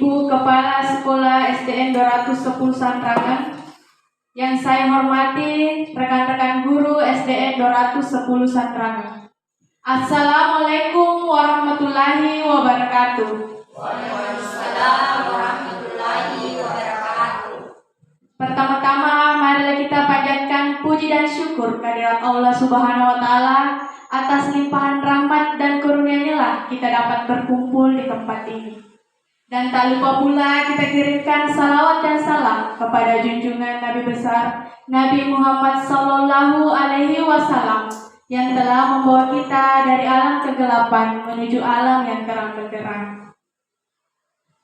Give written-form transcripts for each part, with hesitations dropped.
Ibu Kepala Sekolah SDN 210 Santrangan, yang saya hormati rekan-rekan guru SDN 210 Santrangan. Assalamualaikum warahmatullahi wabarakatuh. Waalaikumsalam warahmatullahi wabarakatuh. Pertama-tama marilah kita panjatkan puji dan syukur kehadirat Allah Subhanahu wa taala atas limpahan rahmat dan karunia-Nya lah kita dapat berkumpul di tempat ini. Dan tak lupa pula kita kirimkan salawat dan salam kepada junjungan Nabi besar Nabi Muhammad Sallallahu Alaihi Wasallam yang telah membawa kita dari alam kegelapan menuju alam yang terang benderang.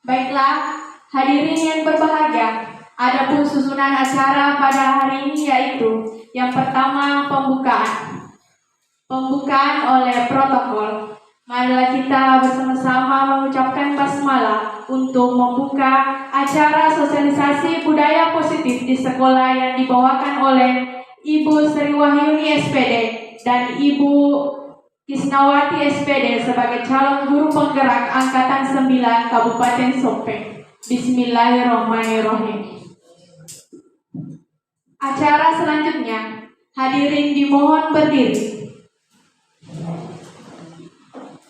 Baiklah, hadirin yang berbahagia, adapun susunan acara pada hari ini yaitu yang pertama pembukaan oleh protokol. Marilah kita bersama-sama mengucapkan basmalah untuk membuka acara sosialisasi budaya positif di sekolah yang dibawakan oleh Ibu Sri Wahyuni SPD dan Ibu Kisnawati SPD sebagai calon guru penggerak Angkatan 9 Kabupaten Sopeng. Bismillahirrahmanirrahim. Acara selanjutnya, hadirin dimohon berdiri.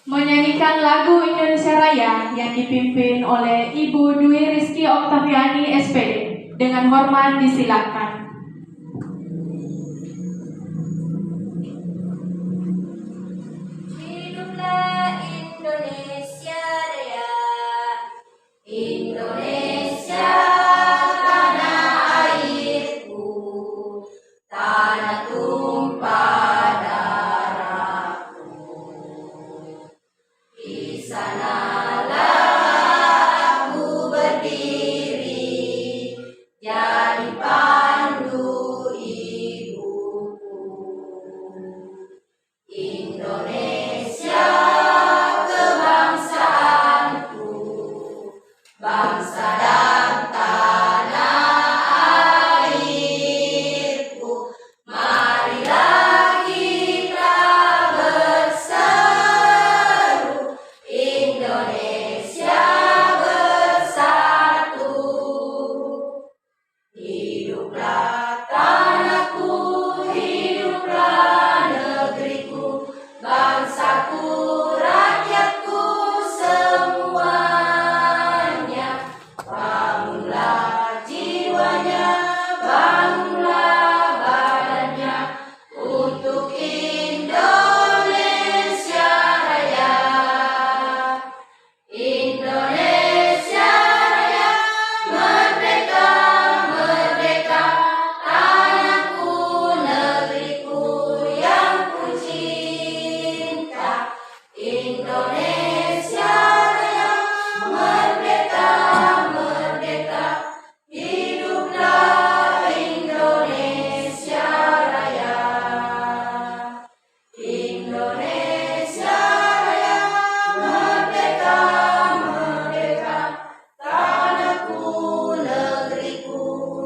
Menyanyikan lagu Indonesia Raya yang dipimpin oleh Ibu Dwi Rizky Oktaviani SPD. Dengan hormat disilakan. Hiduplah Indonesia Raya, Indonesia tanah airku, tanah tumpah darahku. Di sanalah aku berdiri, jadi pandu ibuku. Indonesia kebangsaanku, bangsa dan tanah airku. Marilah kita berseru, Indonesia bersatu. Hiduplah tanahku, hiduplah negeriku, bangsaku, rakyatku semuanya. Bangunlah jiwanya, bangunlah badannya untuk Indonesia Raya. Indonesia Raya, merdeka, merdeka, tanahku, negeriku yang ku cinta. Indonesia Raya, merdeka, merdeka, hiduplah Indonesia Raya. Indonesia Raya, merdeka, merdeka, tanahku, negeriku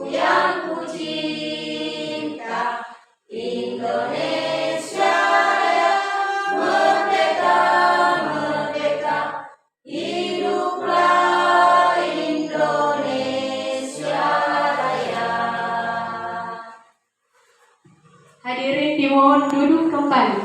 yang ku cinta. Indonesia Raya, merdeka, merdeka, hiduplah Indonesia Raya. Hadirin dimohon duduk kembali.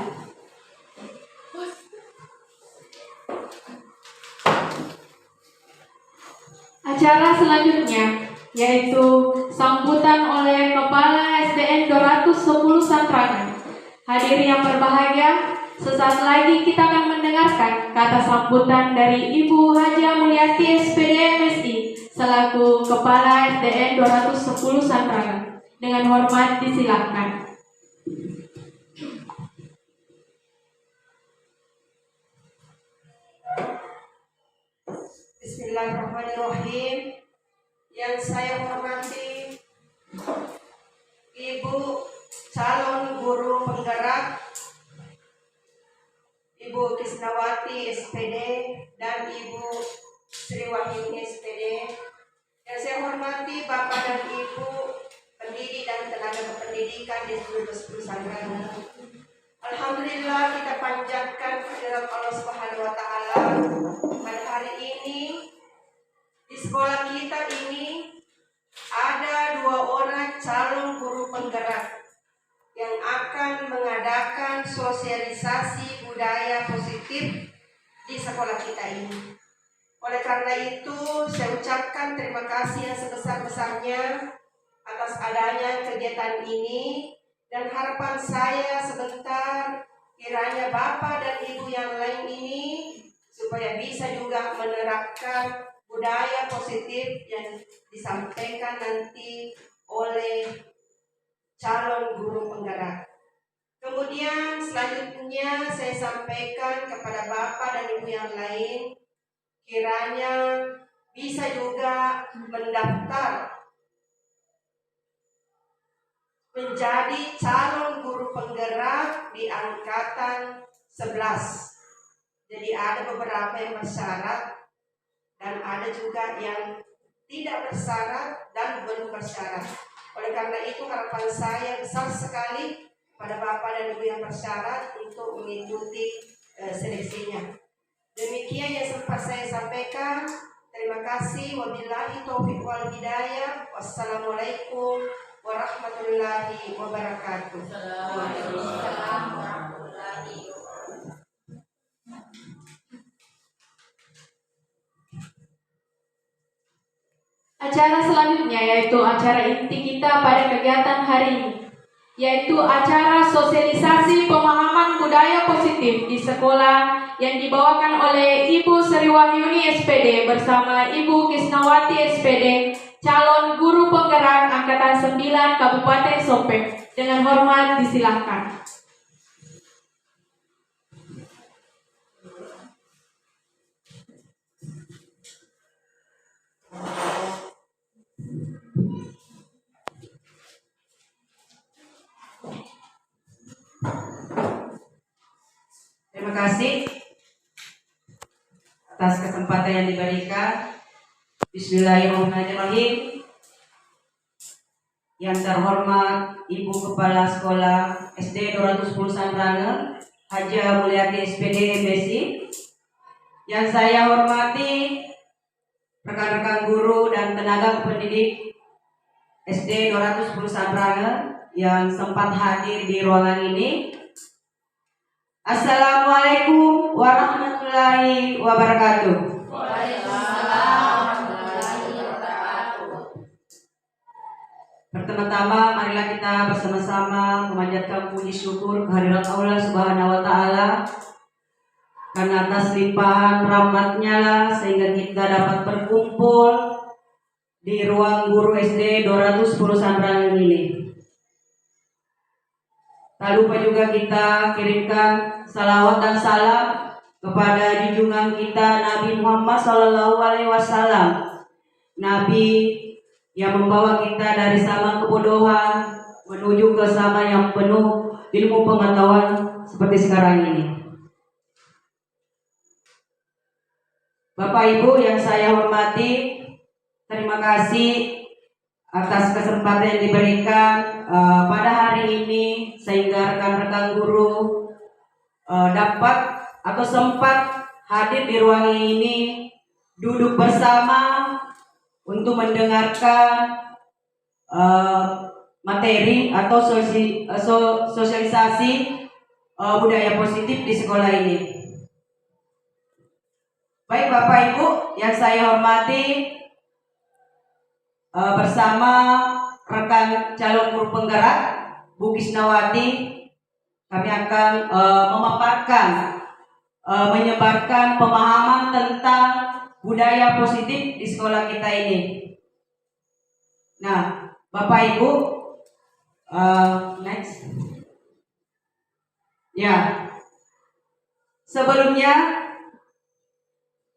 Acara selanjutnya yaitu sambutan oleh Kepala SDN 210 Santrangan. Hadirin yang berbahagia, sesaat lagi kita akan mendengarkan kata sambutan dari Ibu Haja Mulyati SPD MSI selaku Kepala SDN 210 Santrangan. Dengan hormat disilakan. Bismillahirrahmanirrahim. Yang saya hormati Ibu calon guru penggerak Ibu Kisnawati SPD dan Ibu Sri Wahyuni SPD. Yang saya hormati Bapak dan Ibu pendidik dan tenaga kependidikan di seluruh pesantren. Alhamdulillah kita panjatkan kehadirat Allah Subhanahu wa taala pada hari ini di akan mengadakan sosialisasi budaya positif di sekolah kita ini. Oleh karena itu, saya ucapkan terima kasih yang sebesar-besarnya atas adanya kegiatan ini, dan harapan saya sebentar kiranya Bapak dan Ibu yang lain ini supaya bisa juga menerapkan budaya positif yang disampaikan nanti oleh calon guru penggerak. Kemudian selanjutnya saya sampaikan kepada Bapak dan Ibu yang lain, kiranya bisa juga mendaftar menjadi calon guru penggerak di angkatan 11. Jadi ada beberapa yang bersyarat dan ada juga yang tidak bersyarat dan belum bersyarat. Oleh karena itu harapan saya besar sekali pada Bapak dan Ibu yang bersyarat untuk mengikuti seleksinya. Demikian yang sempat saya sampaikan. Terima kasih. Wabillahi taufiq wal hidayah. Wassalamualaikum warahmatullahi wabarakatuh. Waalaikumsalam warahmatullahi wabarakatuh. Acara selanjutnya yaitu acara inti kita pada kegiatan hari ini, yaitu acara sosialisasi pemahaman budaya positif di sekolah yang dibawakan oleh Ibu Sri Wahyuni SPD bersama Ibu Kisnawati SPD, calon guru penggerak angkatan 9 Kabupaten Sopeng. Dengan hormat disilahkan. Terima kasih atas kesempatan yang diberikan. Bismillahirrahmanirrahim. Yang terhormat Ibu Kepala Sekolah SD 210 Sandrana, Haja Mulyati SPD MSI. Yang saya hormati rekan-rekan guru dan tenaga pendidik SD 210 Sandrana yang sempat hadir di ruangan ini. Assalamualaikum warahmatullahi wabarakatuh. Waalaikumsalam warahmatullahi wabarakatuh. Pertama-tama marilah kita bersama-sama memanjatkan puji syukur kehadirat Allah Subhanahu wa taala, karena atas limpahan rahmat-Nya lah sehingga kita dapat berkumpul di ruang guru SD 210 Sandrana ini. Tak lupa juga kita kirimkan salawat dan salam kepada junjungan kita Nabi Muhammad SAW, Nabi yang membawa kita dari sama kebodohan menuju ke sama yang penuh ilmu pengetahuan seperti sekarang ini. Bapak Ibu yang saya hormati, terima kasih atas kesempatan yang diberikan pada hari ini sehingga rekan-rekan guru dapat atau sempat hadir di ruang ini, duduk bersama untuk mendengarkan materi atau sosialisasi budaya positif di sekolah ini. Baik Bapak Ibu yang saya hormati, bersama rekan calon guru penggerak Bu Kisnawati, kami akan memaparkan, menyebarkan pemahaman tentang budaya positif di sekolah kita ini. Nah, Bapak Ibu, next. Ya, sebelumnya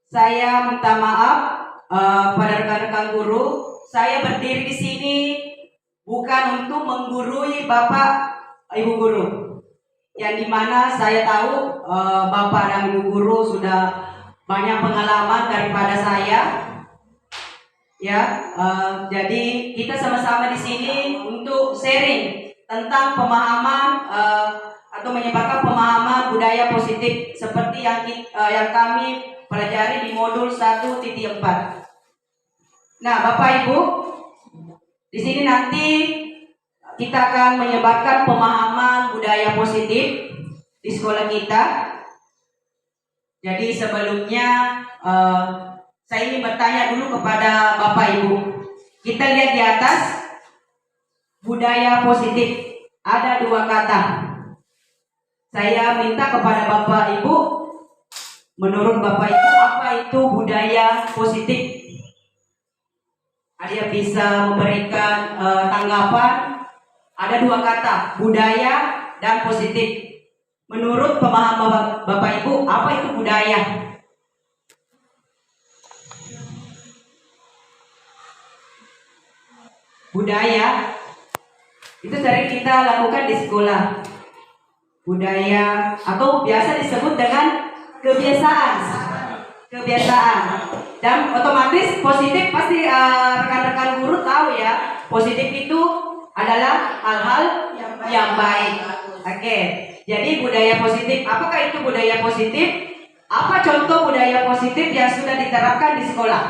saya minta maaf pada rekan-rekan guru. Saya berdiri di sini bukan untuk menggurui Bapak Ibu guru, yang dimana saya tahu Bapak dan Ibu guru sudah banyak pengalaman daripada saya. Ya, jadi kita sama-sama di sini untuk sharing tentang pemahaman atau menyebarkan pemahaman budaya positif seperti yang kami pelajari di modul 1.4. Nah, Bapak Ibu, di sini nanti kita akan menyebarkan pemahaman budaya positif di sekolah kita. Jadi sebelumnya saya ingin bertanya dulu kepada Bapak Ibu. Kita lihat di atas budaya positif. Ada 2 kata. Saya minta kepada Bapak Ibu, menurut Bapak Ibu apa itu budaya positif? Ada yang bisa memberikan tanggapan? Ada 2 kata, budaya dan positif. Menurut pemahaman Bapak Ibu, apa itu budaya? Budaya itu sering kita lakukan di sekolah. Budaya atau biasa disebut dengan kebiasaan. Dan otomatis positif pasti rekan-rekan guru tahu ya. Positif itu adalah hal-hal yang baik. Oke. Jadi budaya positif, apakah itu budaya positif? Apa contoh budaya positif yang sudah diterapkan di sekolah?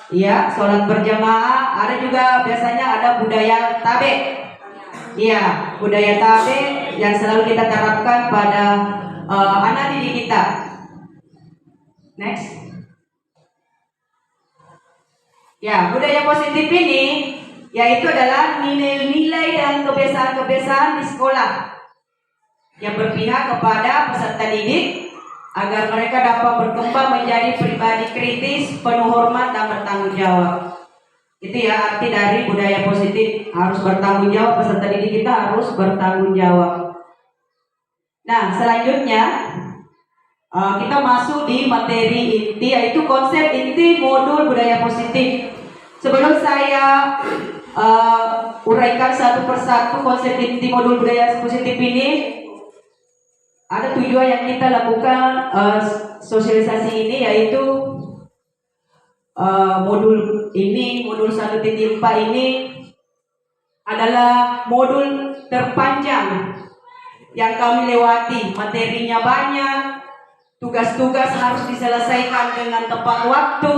Iya, sholat berjamaah. Ada juga biasanya ada budaya tabe. Iya, budaya tabe yang selalu kita terapkan pada anak didik kita. Next. Ya, budaya positif ini yaitu adalah nilai-nilai dan kebiasaan-kebiasaan di sekolah yang berpihak kepada peserta didik agar mereka dapat berkembang menjadi pribadi kritis, penuh hormat dan bertanggung jawab. Itu ya arti dari budaya positif, harus bertanggung jawab, peserta didik kita harus bertanggung jawab. Nah, selanjutnya kita masuk di materi inti, yaitu konsep inti modul budaya positif. Sebelum saya uraikan satu persatu konsep inti modul budaya positif ini, ada tujuan yang kita lakukan sosialisasi ini, yaitu modul 1.4 ini adalah modul terpanjang yang kami lewati. Materinya banyak, tugas-tugas harus diselesaikan dengan tepat waktu,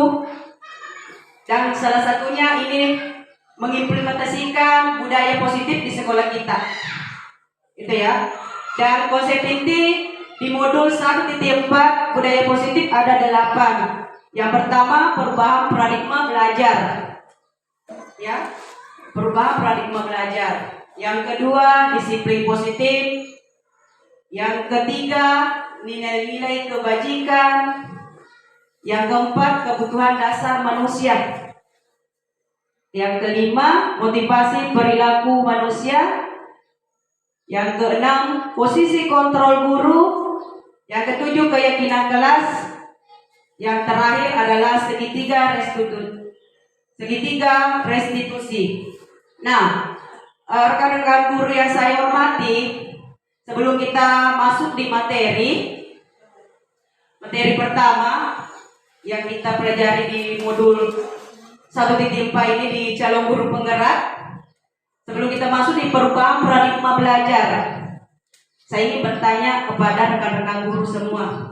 dan salah satunya ini mengimplementasikan budaya positif di sekolah kita. Itu ya. Dan konsep inti di modul 1.4 budaya positif ada 8. Yang pertama, perubahan paradigma belajar. Ya, perubahan paradigma belajar. Yang kedua, disiplin positif. Yang ketiga, nilai-nilai kebajikan. Yang keempat, kebutuhan dasar manusia. Yang kelima, motivasi perilaku manusia. Yang keenam, posisi kontrol guru. Yang ketujuh, keyakinan kelas. Yang terakhir adalah segitiga restitusi. Nah, rekan-rekan guru yang saya hormati, sebelum kita masuk di materi pertama yang kita pelajari di modul 1.4 ini di calon guru penggerak, sebelum kita masuk di perubahan paradigma belajar, saya ingin bertanya kepada rekan-rekan guru semua.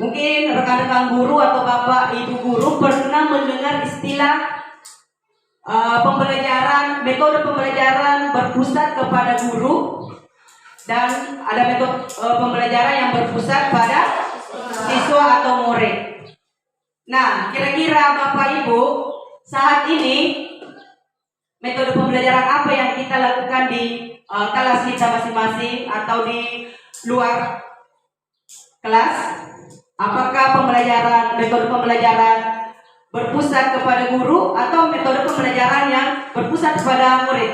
Mungkin rekan-rekan guru atau bapak ibu guru pernah mendengar istilah metode pembelajaran berpusat kepada guru, dan ada metode pembelajaran yang berpusat pada siswa atau murid. Nah, kira-kira bapak ibu saat ini metode pembelajaran apa yang kita lakukan di kelas kita masing-masing atau di luar kelas? Apakah metode pembelajaran berpusat kepada guru atau metode pembelajaran yang berpusat kepada murid?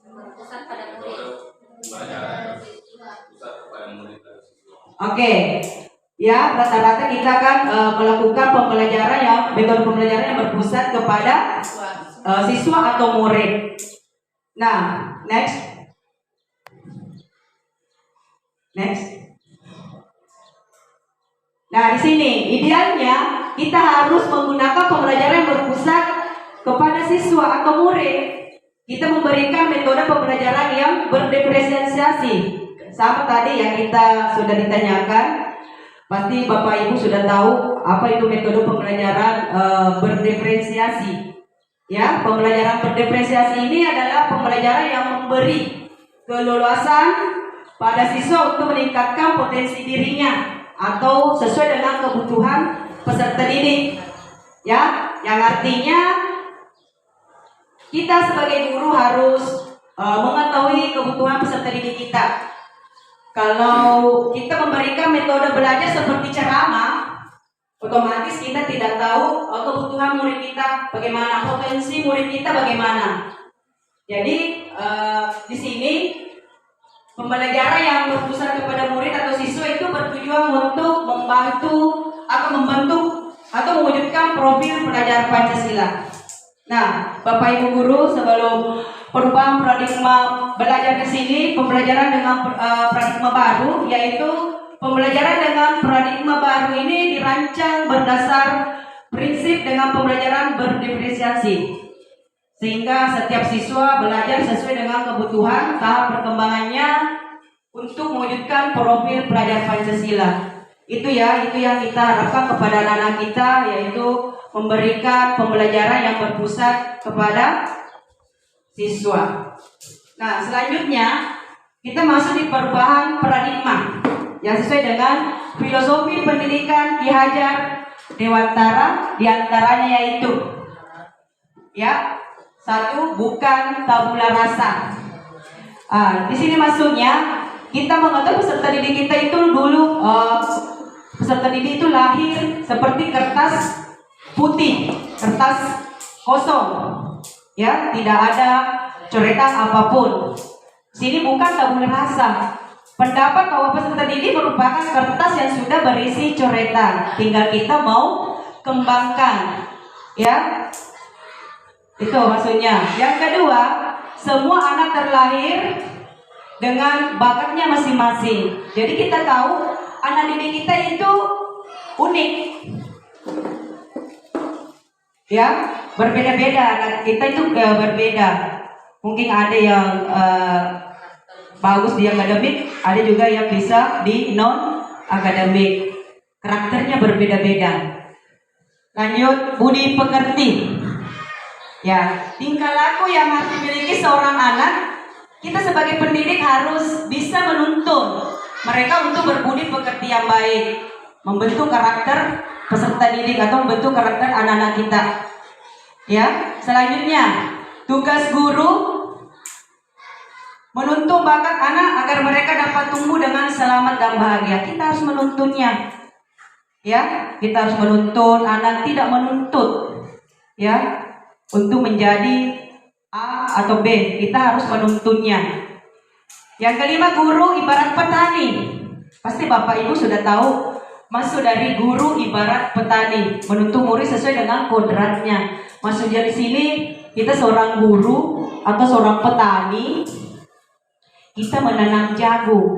Berpusat pada murid. Oke. Ya, rata-rata kita akan melakukan metode pembelajaran yang berpusat kepada siswa atau murid. Nah, next. Nah, di sini idealnya kita harus menggunakan pembelajaran yang berpusat kepada siswa atau murid. Kita memberikan metode pembelajaran yang berdiferensiasi. Sama tadi yang kita sudah ditanyakan, pasti Bapak Ibu sudah tahu apa itu metode pembelajaran berdiferensiasi. Ya, pembelajaran berdiferensiasi ini adalah pembelajaran yang memberi keleluasan pada siswa untuk meningkatkan potensi dirinya atau sesuai dengan kebutuhan peserta didik. Ya, yang artinya kita sebagai guru harus mengetahui kebutuhan peserta didik kita. Kalau kita memberikan metode belajar seperti ceramah, otomatis kita tidak tahu kebutuhan murid kita bagaimana, potensi murid kita bagaimana. Jadi di sini pembelajaran yang berpusat kepada murid atau siswa itu bertujuan untuk membentuk atau mewujudkan profil pelajar Pancasila. Nah, Bapak Ibu guru, sebelum perubahan paradigma belajar ke sini, pembelajaran dengan paradigma baru, yaitu pembelajaran dengan paradigma baru ini dirancang berdasar prinsip dengan pembelajaran berdiferensiasi, sehingga setiap siswa belajar sesuai dengan kebutuhan tahap perkembangannya untuk mewujudkan profil pelajar Pancasila. Itu yang kita harapkan kepada anak-anak kita, yaitu memberikan pembelajaran yang berpusat kepada siswa. Nah, selanjutnya kita masuk di perubahan paradigma yang sesuai dengan filosofi pendidikan Ki Hajar Dewantara, diantaranya yaitu ya, 1, bukan tabula rasa. Di sini maksudnya kita mengatakan peserta didik kita itu dulu peserta didik itu lahir seperti kertas putih, kertas kosong, ya, tidak ada coretan apapun. Sini bukan tabula rasa. Pendapat bahwa peserta didik merupakan kertas yang sudah berisi coretan, tinggal kita mau kembangkan, ya. Itu maksudnya. Yang kedua, semua anak terlahir dengan bakatnya masing-masing. Jadi kita tahu anak didik kita itu unik. Ya, berbeda-beda, anak kita itu berbeda. Mungkin ada yang bagus di akademik, ada juga yang bisa di non akademik. Karakternya berbeda-beda. Lanjut, budi pekerti. Ya, tingkah laku yang harus dimiliki seorang anak, kita sebagai pendidik harus bisa menuntun mereka untuk berbudi pekerti yang baik, membentuk karakter peserta didik atau membentuk karakter anak-anak kita. Ya, selanjutnya tugas guru menuntun bakat anak agar mereka dapat tumbuh dengan selamat dan bahagia. Kita harus menuntunnya. Ya, kita harus menuntun anak, tidak menuntut. Ya, untuk menjadi A atau B, kita harus menuntunnya. Yang kelima, guru ibarat petani. Pasti Bapak Ibu sudah tahu maksud dari guru ibarat petani, menuntun murid sesuai dengan kodratnya. Maksudnya di sini kita seorang guru atau seorang petani, kita menanam jagung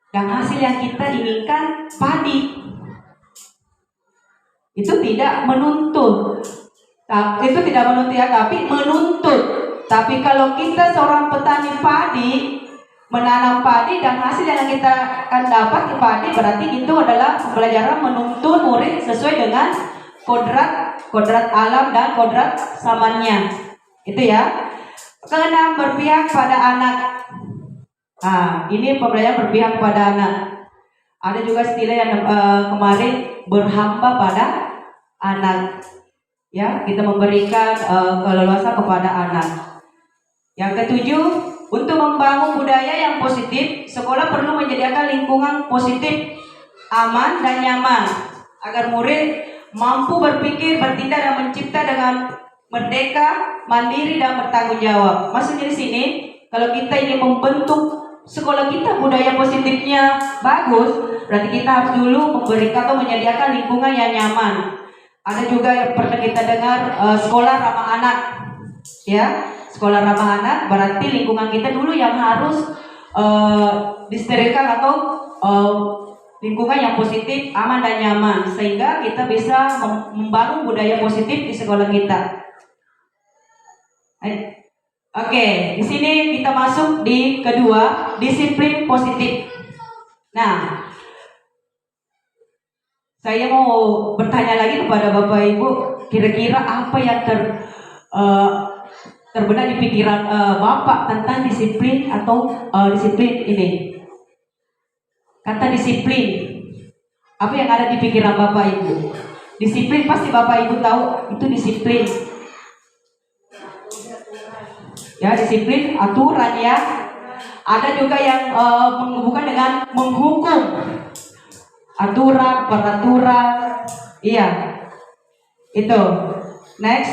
dan hasil yang kita inginkan padi. Itu tidak menuntut. Itu tidak menuntut ya, tapi menuntut. Tapi kalau kita seorang petani padi, menanam padi dan hasil yang kita akan dapat di padi, berarti itu adalah pembelajaran menuntun murid sesuai dengan kodrat alam dan kodrat zamannya. Itu ya. Keenam, berpihak pada anak. Ini pembelajaran berpihak pada anak. Ada juga istilah yang kemarin berhamba pada anak. Ya, kita memberikan keleluasan kepada anak. Yang ketujuh, untuk membangun budaya yang positif, sekolah perlu menyediakan lingkungan positif, aman dan nyaman agar murid mampu berpikir, bertindak dan mencipta dengan merdeka, mandiri dan bertanggung jawab. Maksudnya di sini, kalau kita ingin membentuk sekolah kita budaya positifnya bagus, berarti kita harus dulu memberikan atau menyediakan lingkungan yang nyaman. Ada juga yang pernah kita dengar sekolah ramah anak, ya, sekolah ramah anak berarti lingkungan kita dulu yang harus disterilkan atau lingkungan yang positif, aman dan nyaman, sehingga kita bisa membangun budaya positif di sekolah kita. Oke, di sini kita masuk di kedua, disiplin positif. Nah, Saya mau bertanya lagi kepada Bapak Ibu, kira-kira apa yang terbenak di pikiran Bapak tentang disiplin atau disiplin ini? Kata disiplin, apa yang ada di pikiran Bapak Ibu? Disiplin pasti Bapak Ibu tahu itu disiplin. Ya, disiplin, aturan ya. Ada juga yang menghubungkan dengan menghukum. Aturan, peraturan, iya, itu. Next.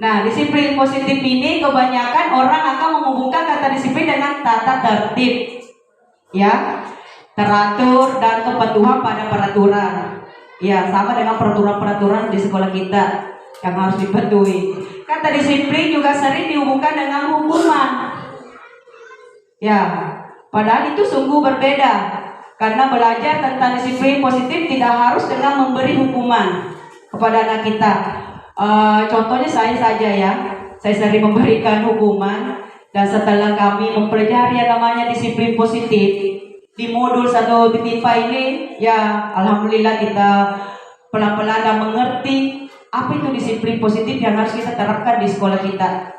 Nah, disiplin positif ini kebanyakan orang akan menghubungkan kata disiplin dengan tata tertib, ya, teratur dan kepatuhan pada peraturan. Ya, sama dengan peraturan-peraturan di sekolah kita yang harus dipatuhi. Kata disiplin juga sering dihubungkan dengan hukuman. Ya. Padahal itu sungguh berbeda, karena belajar tentang disiplin positif tidak harus dengan memberi hukuman kepada anak kita. Contohnya saya saja ya, saya sering memberikan hukuman, dan setelah kami mempelajari yang namanya disiplin positif di modul 1 BIPA ini, ya alhamdulillah kita pelan-pelan dan mengerti apa itu disiplin positif yang harus kita terapkan di sekolah kita.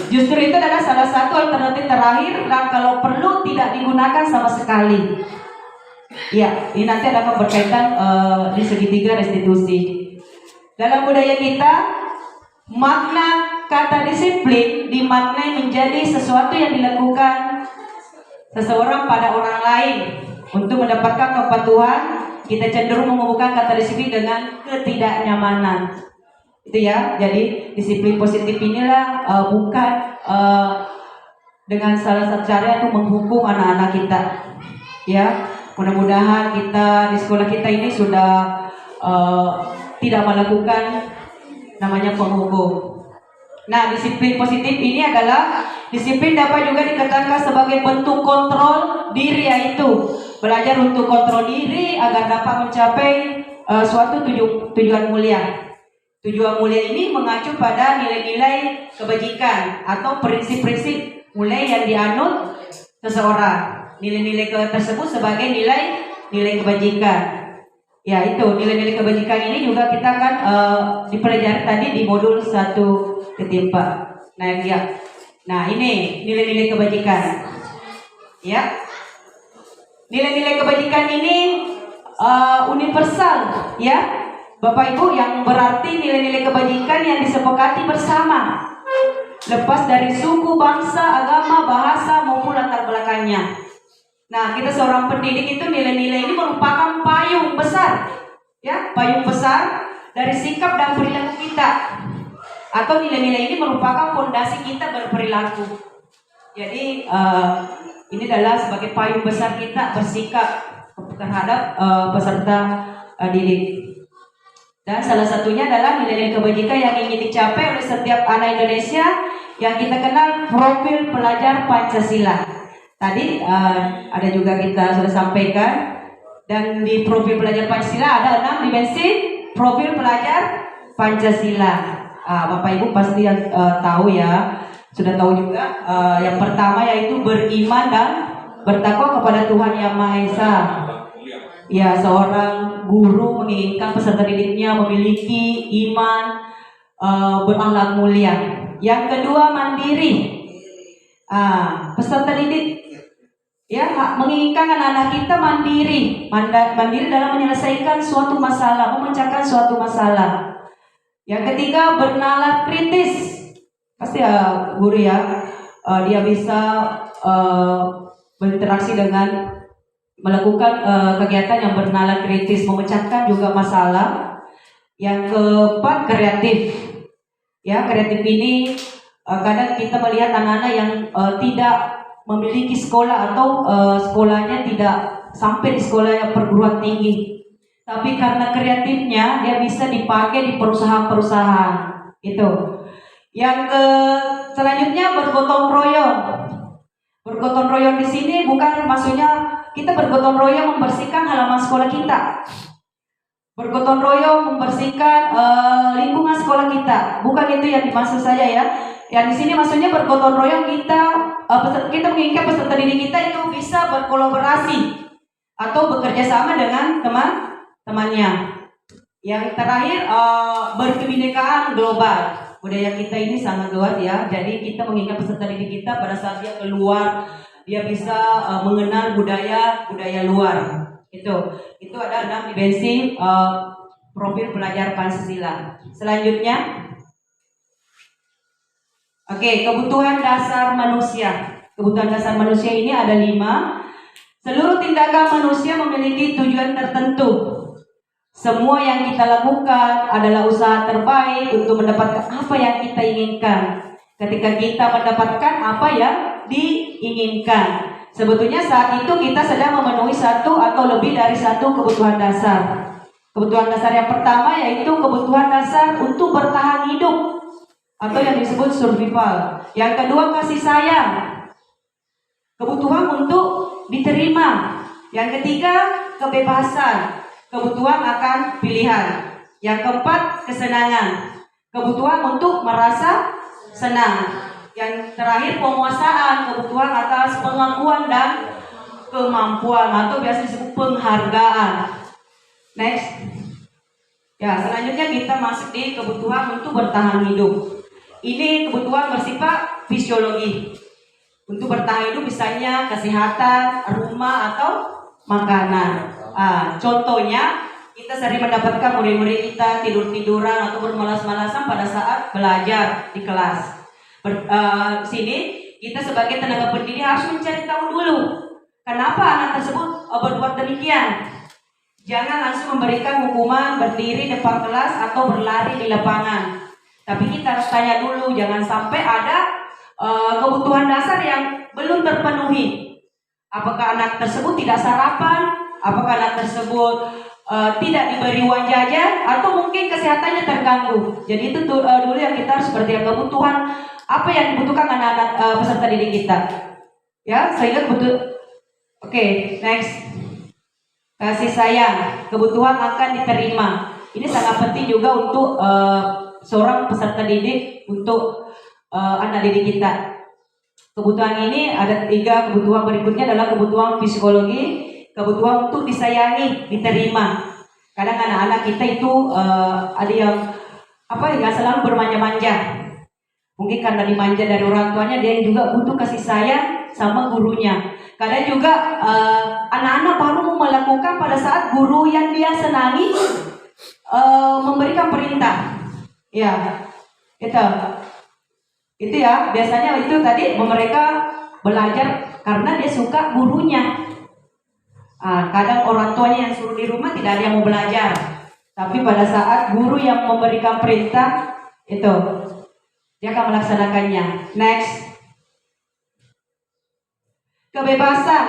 Justru itu adalah salah satu alternatif terakhir dan kalau perlu tidak digunakan sama sekali. Ya, ini nanti akan berkaitan di segitiga restitusi. Dalam budaya kita, makna kata disiplin dimaknai menjadi sesuatu yang dilakukan seseorang pada orang lain untuk mendapatkan kepatuhan. Kita cenderung menghubungkan kata disiplin dengan ketidaknyamanan. Itu ya, jadi disiplin positif inilah bukan dengan salah satu cara untuk menghukum anak-anak kita. Ya, mudah-mudahan kita di sekolah kita ini sudah tidak melakukan namanya penghukum. Nah, disiplin positif ini adalah disiplin dapat juga dikatakan sebagai bentuk kontrol diri, yaitu belajar untuk kontrol diri agar dapat mencapai suatu tujuan mulia. Tujuan mulia ini mengacu pada nilai-nilai kebajikan atau prinsip-prinsip mulia yang dianut seseorang. Nilai-nilai tersebut sebagai nilai kebajikan. Ya, itu nilai-nilai kebajikan ini juga kita akan dipelajari tadi di modul 1 ketimpa. Nah, ya. Nah, ini nilai-nilai kebajikan. Ya. Nilai-nilai kebajikan ini universal, ya. Bapak Ibu, yang berarti nilai-nilai kebajikan yang disepakati bersama, lepas dari suku, bangsa, agama, bahasa maupun latar belakangnya. Nah, kita seorang pendidik itu nilai-nilai ini merupakan payung besar, ya, payung besar dari sikap dan perilaku kita. Atau nilai-nilai ini merupakan fondasi kita berperilaku. Jadi ini adalah sebagai payung besar kita bersikap terhadap peserta didik. Dan salah satunya adalah nilai-nilai kebajikan yang ingin dicapai oleh setiap anak Indonesia yang kita kenal profil pelajar Pancasila. Tadi ada juga kita sudah sampaikan, dan di profil pelajar Pancasila ada 6 dimensi profil pelajar Pancasila. Bapak Ibu pasti yang tahu ya, sudah tahu juga. Yang pertama yaitu beriman dan bertakwa kepada Tuhan Yang Maha Esa. Ya, seorang guru menginginkan peserta didiknya memiliki iman berakhlak mulia. Yang kedua mandiri. Peserta didik ya menginginkan anak-anak kita mandiri dalam menyelesaikan suatu masalah, memecahkan suatu masalah. Yang ketiga bernalar kritis. Pasti ya guru ya, dia bisa berinteraksi dengan melakukan kegiatan yang bernalar kritis, memecahkan juga masalah. Yang keempat kreatif. Ya, kreatif ini kadang kita melihat anak-anak yang tidak memiliki sekolah atau sekolahnya tidak sampai di sekolah yang perguruan tinggi, tapi karena kreatifnya dia bisa dipakai di perusahaan-perusahaan. Itu. Yang selanjutnya bergotong royong. Bergotong royong di sini bukan maksudnya kita bergotong royong membersihkan halaman sekolah kita. Bergotong royong membersihkan lingkungan sekolah kita. Bukan itu yang dimaksud saya ya. Yang di sini maksudnya bergotong royong kita menginginkan peserta didik kita itu bisa berkolaborasi atau bekerja sama dengan teman-temannya. Yang terakhir berkebinekaan global. Budaya kita ini sangat luas ya. Jadi kita mengingat peserta didik kita pada saat dia keluar, dia bisa mengenal budaya luar. Itu ada 6 dimensi profil pelajar Pancasila. Selanjutnya, kebutuhan dasar manusia. Kebutuhan dasar manusia ini ada 5. Seluruh tindakan manusia memiliki tujuan tertentu. Semua yang kita lakukan adalah usaha terbaik untuk mendapatkan apa yang kita inginkan. Ketika kita mendapatkan apa yang diinginkan, sebetulnya saat itu kita sedang memenuhi satu atau lebih dari satu kebutuhan dasar. Kebutuhan dasar yang pertama yaitu kebutuhan dasar untuk bertahan hidup atau yang disebut survival. Yang kedua, kasih sayang, kebutuhan untuk diterima. Yang ketiga, kebebasan, kebutuhan akan pilihan. Yang keempat, kesenangan, kebutuhan untuk merasa senang. Yang terakhir, penguasaan, kebutuhan atas pengakuan dan kemampuan atau biasa disebut penghargaan. Next. Ya, selanjutnya kita masuk di kebutuhan untuk bertahan hidup. Ini kebutuhan bersifat fisiologi. Untuk bertahan hidup misalnya kesehatan, rumah atau makanan. Contohnya kita sering mendapatkan murid-murid kita tidur-tiduran atau bermalas-malasan pada saat belajar di kelas. Sini kita sebagai tenaga pendidik harus mencari tahu dulu kenapa anak tersebut berbuat demikian. Jangan langsung memberikan hukuman berdiri depan kelas atau berlari di lapangan. Tapi kita harus tanya dulu, jangan sampai ada kebutuhan dasar yang belum terpenuhi. Apakah anak tersebut tidak sarapan? Apakah anak tersebut tidak diberi uang jajan? Atau mungkin kesehatannya terganggu? Jadi itu dulu yang kita harus seperti kebutuhan apa yang dibutuhkan anak-anak peserta didik kita. Ya, sehingga Oke, next. Kasih sayang, kebutuhan akan diterima. Ini sangat penting juga untuk seorang peserta didik, untuk anak didik kita. Kebutuhan ini ada 3 kebutuhan. Berikutnya adalah kebutuhan psikologi, kebutuhan untuk disayangi, diterima. Kadang anak-anak kita itu ada yang nggak selalu bermanja-manja. Mungkin karena dimanja dari orang tuanya, dia juga butuh kasih sayang sama gurunya. Kadang juga anak-anak baru mau melakukan pada saat guru yang dia senangi memberikan perintah. Ya, itu ya, biasanya itu tadi mereka belajar karena dia suka gurunya. Kadang orang tuanya yang suruh di rumah tidak ada yang mau belajar, tapi pada saat guru yang memberikan perintah itu dia akan melaksanakannya. Next, kebebasan.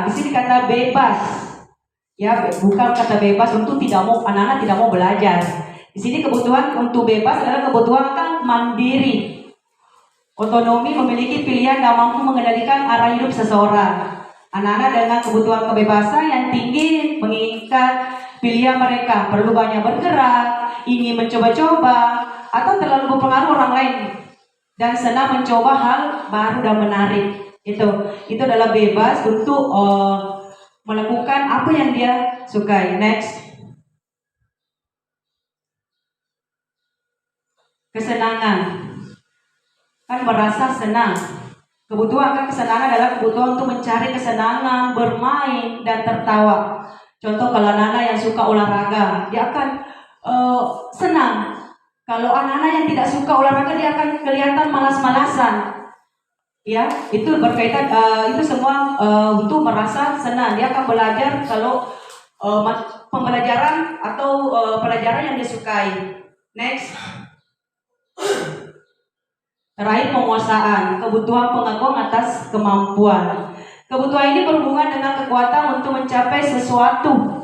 Di sini kata bebas, ya, bukan kata bebas untuk anak-anak tidak mau belajar. Di sini kebutuhan untuk bebas adalah kebutuhan kan mandiri, otonomi, memiliki pilihan dan mampu mengendalikan arah hidup seseorang. Anak-anak dengan kebutuhan kebebasan yang tinggi menginginkan pilihan mereka, perlu banyak bergerak, ingin mencoba-coba, atau terlalu berpengaruh orang lain, dan senang mencoba hal baru dan menarik. Itu adalah bebas untuk melakukan apa yang dia sukai. Next. Kesenangan, kan merasa senang. Kebutuhan akan kesenangan adalah kebutuhan untuk mencari kesenangan, bermain dan tertawa. Contoh, kalau anak-anak yang suka olahraga, dia akan senang. Kalau anak-anak yang tidak suka olahraga, dia akan kelihatan malas-malasan. Ya, itu berkaitan itu semua untuk merasa senang. Dia akan belajar kalau pembelajaran atau pelajaran yang disukai. Next. Terakhir, penguasaan, kebutuhan pengakuan atas kemampuan. Kebutuhan ini berhubungan dengan kekuatan untuk mencapai sesuatu.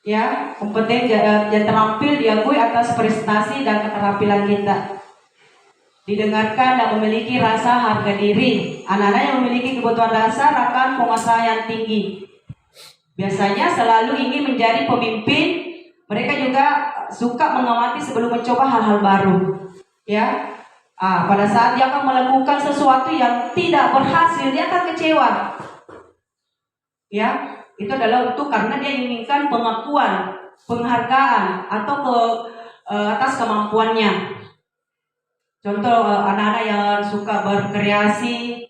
Ya, kompeten yang terampil diakui atas prestasi dan keterampilan kita. Didengarkan dan memiliki rasa harga diri. Anak-anak yang memiliki kebutuhan dasar akan penguasaan yang tinggi. Biasanya selalu ingin menjadi pemimpin. Mereka juga suka mengamati sebelum mencoba hal-hal baru. Ya. Pada saat dia akan melakukan sesuatu yang tidak berhasil, dia akan kecewa. ya, itu adalah untuk karena dia inginkan pengakuan, penghargaan atau atas kemampuannya. Contoh anak-anak yang suka berkreasi,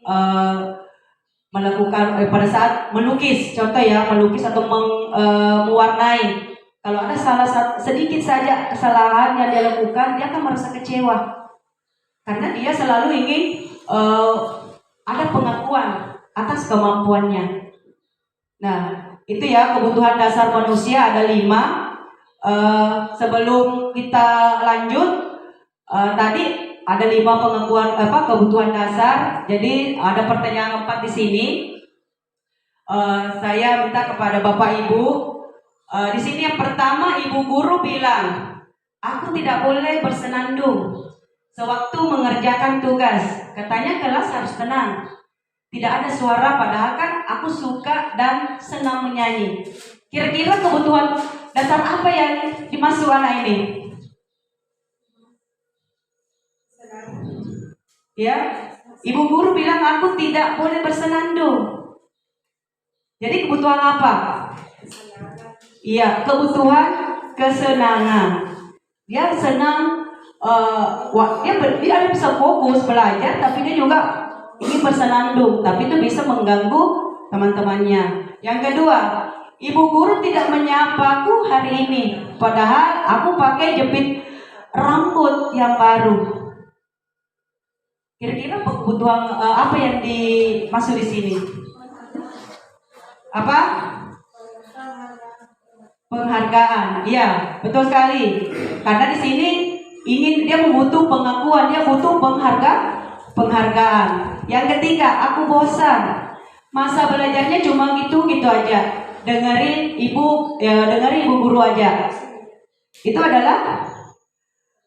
melakukan pada saat melukis, contoh ya, melukis atau mewarnai. Kalau ada sedikit saja kesalahan yang dia lakukan, dia akan merasa kecewa karena dia selalu ingin ada pengakuan atas kemampuannya. Nah, itu ya kebutuhan dasar manusia ada 5. Sebelum kita lanjut, tadi ada 5 pengakuan kebutuhan dasar. Jadi ada pertanyaan 4 di sini. Saya minta kepada Bapak Ibu. Di sini yang pertama, Ibu guru bilang, aku tidak boleh bersenandung sewaktu mengerjakan tugas. Katanya kelas harus tenang, tidak ada suara, padahal kan aku suka dan senang menyanyi. Kira-kira kebutuhan dasar apa yang dimaksud anak ini? Ya, Ibu guru bilang aku tidak boleh bersenandung. Jadi kebutuhan apa? Iya, kebutuhan kesenangan. Dia senang, dia bisa fokus belajar, tapi dia juga ingin bersenandung, tapi itu bisa mengganggu teman-temannya. Yang kedua, Ibu guru tidak menyapaku hari ini, padahal aku pakai jepit rambut yang baru. Kira-kira kebutuhan apa yang dimaksud di sini? Apa? Penghargaan. Iya, betul sekali. Karena di sini dia membutuh pengakuan, dia butuh penghargaan. Yang ketiga, aku bosan. Masa belajarnya cuma gitu-gitu aja. Dengerin ibu guru aja. Itu adalah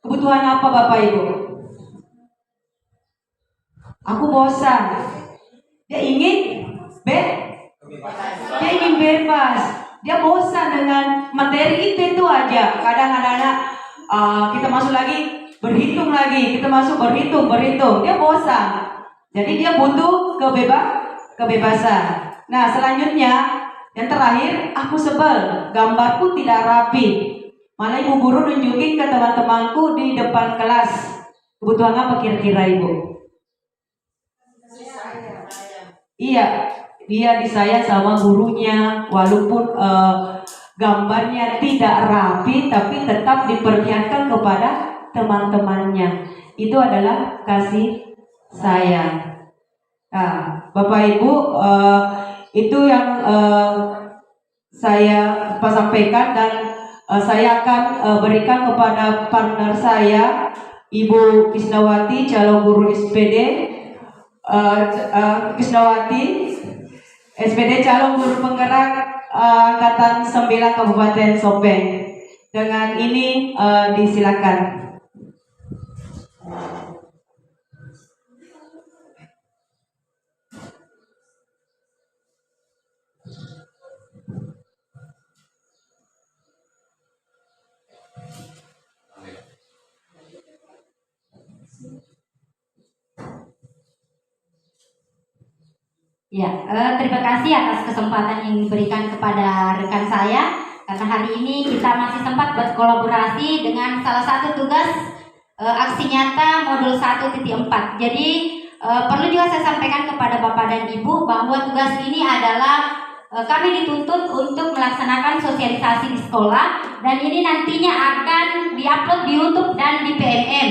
kebutuhan apa Bapak Ibu? Aku bosan. Dia ingin bebas. Dia bosan dengan materi itu aja. Kadang anak-anak kita masuk lagi berhitung lagi, kita masuk berhitung. Dia bosan. Jadi dia butuh kebebasan. Nah, selanjutnya yang terakhir, aku sebel. Gambarku tidak rapi. Malah Ibu guru nunjukin ke teman-temanku di depan kelas. Kebutuhan apa kira-kira Ibu? Iya, dia disayang sama gurunya, walaupun gambarnya tidak rapi, tapi tetap diperlihatkan kepada teman-temannya. Itu adalah kasih sayang. Nah, Bapak Ibu, itu yang saya sampaikan, dan saya akan berikan kepada partner saya, Ibu Krisnawati, calon guru SPD. Krisnawati, SPD calon guru penggerak angkatan 9 Kabupaten Sopeng. Dengan ini disilakan. Ya, terima kasih atas kesempatan yang diberikan kepada rekan saya, karena hari ini kita masih sempat berkolaborasi dengan salah satu tugas aksi nyata modul 1.4. Jadi perlu juga saya sampaikan kepada Bapak dan Ibu bahwa tugas ini adalah kami dituntut untuk melaksanakan sosialisasi di sekolah, dan ini nantinya akan diupload di YouTube dan di PMM.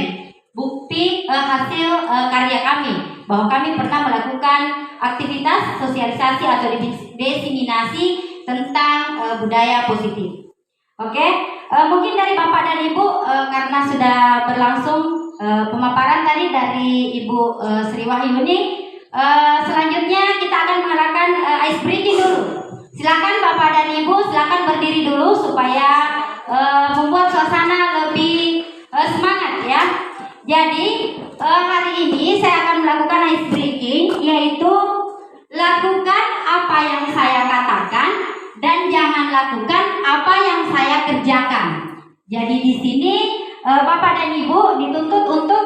Bukti hasil karya kami bahwa kami pernah melakukan aktivitas sosialisasi atau diseminasi tentang budaya positif. Oke, mungkin dari Bapak dan Ibu karena sudah berlangsung pemaparan tadi dari Ibu Sri Wahyuni, selanjutnya kita akan mengadakan ice breaking dulu. Silakan Bapak dan Ibu, silakan berdiri dulu supaya membuat suasana lebih semangat ya. Jadi hari ini saya akan melakukan ice breaking, yaitu lakukan apa yang saya katakan dan jangan lakukan apa yang saya kerjakan. Jadi di sini Bapak dan Ibu dituntut untuk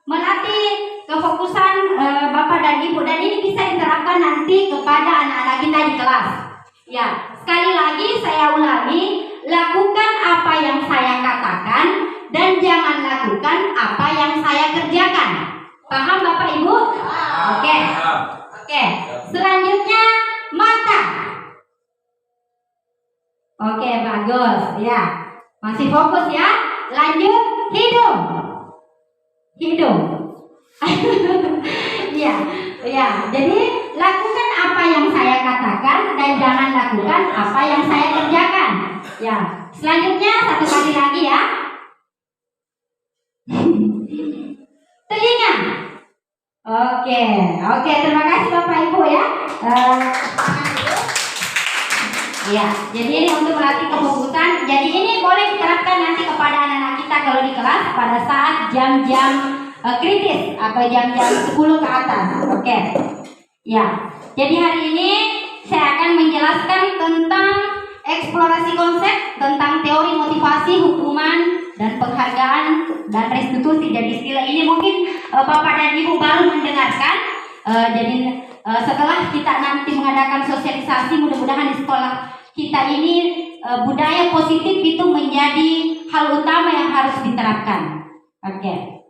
melatih kefokusan Bapak dan Ibu, dan ini bisa diterapkan nanti kepada anak-anak kita di kelas. Ya, sekali lagi saya ulangi, lakukan apa yang saya katakan dan jangan lakukan apa yang saya kerjakan. Paham Bapak Ibu? Oke. Oke. Selanjutnya mata. Oke, bagus. Ya. Masih fokus ya. Lanjut hidung. Hidung. Ya, ya. Jadi lakukan apa yang saya katakan dan jangan lakukan apa yang saya kerjakan. Ya. Selanjutnya satu kali lagi ya. Telinga. Oke, oke. Terima kasih Bapak Ibu ya. Ya, jadi ini untuk melatih kefokusan. Jadi ini boleh diterapkan nanti kepada anak-anak kita kalau di kelas pada saat jam-jam kritis atau jam-jam 10 ke atas. Oke. Ya. Jadi hari ini saya akan menjelaskan tentang eksplorasi konsep, tentang teori motivasi, hukuman, dan penghargaan dan restitusi. Jadi istilah ini mungkin Bapak dan Ibu baru mendengarkan. Jadi setelah kita nanti mengadakan sosialisasi, mudah-mudahan di sekolah kita ini budaya positif itu menjadi hal utama yang harus diterapkan. Oke.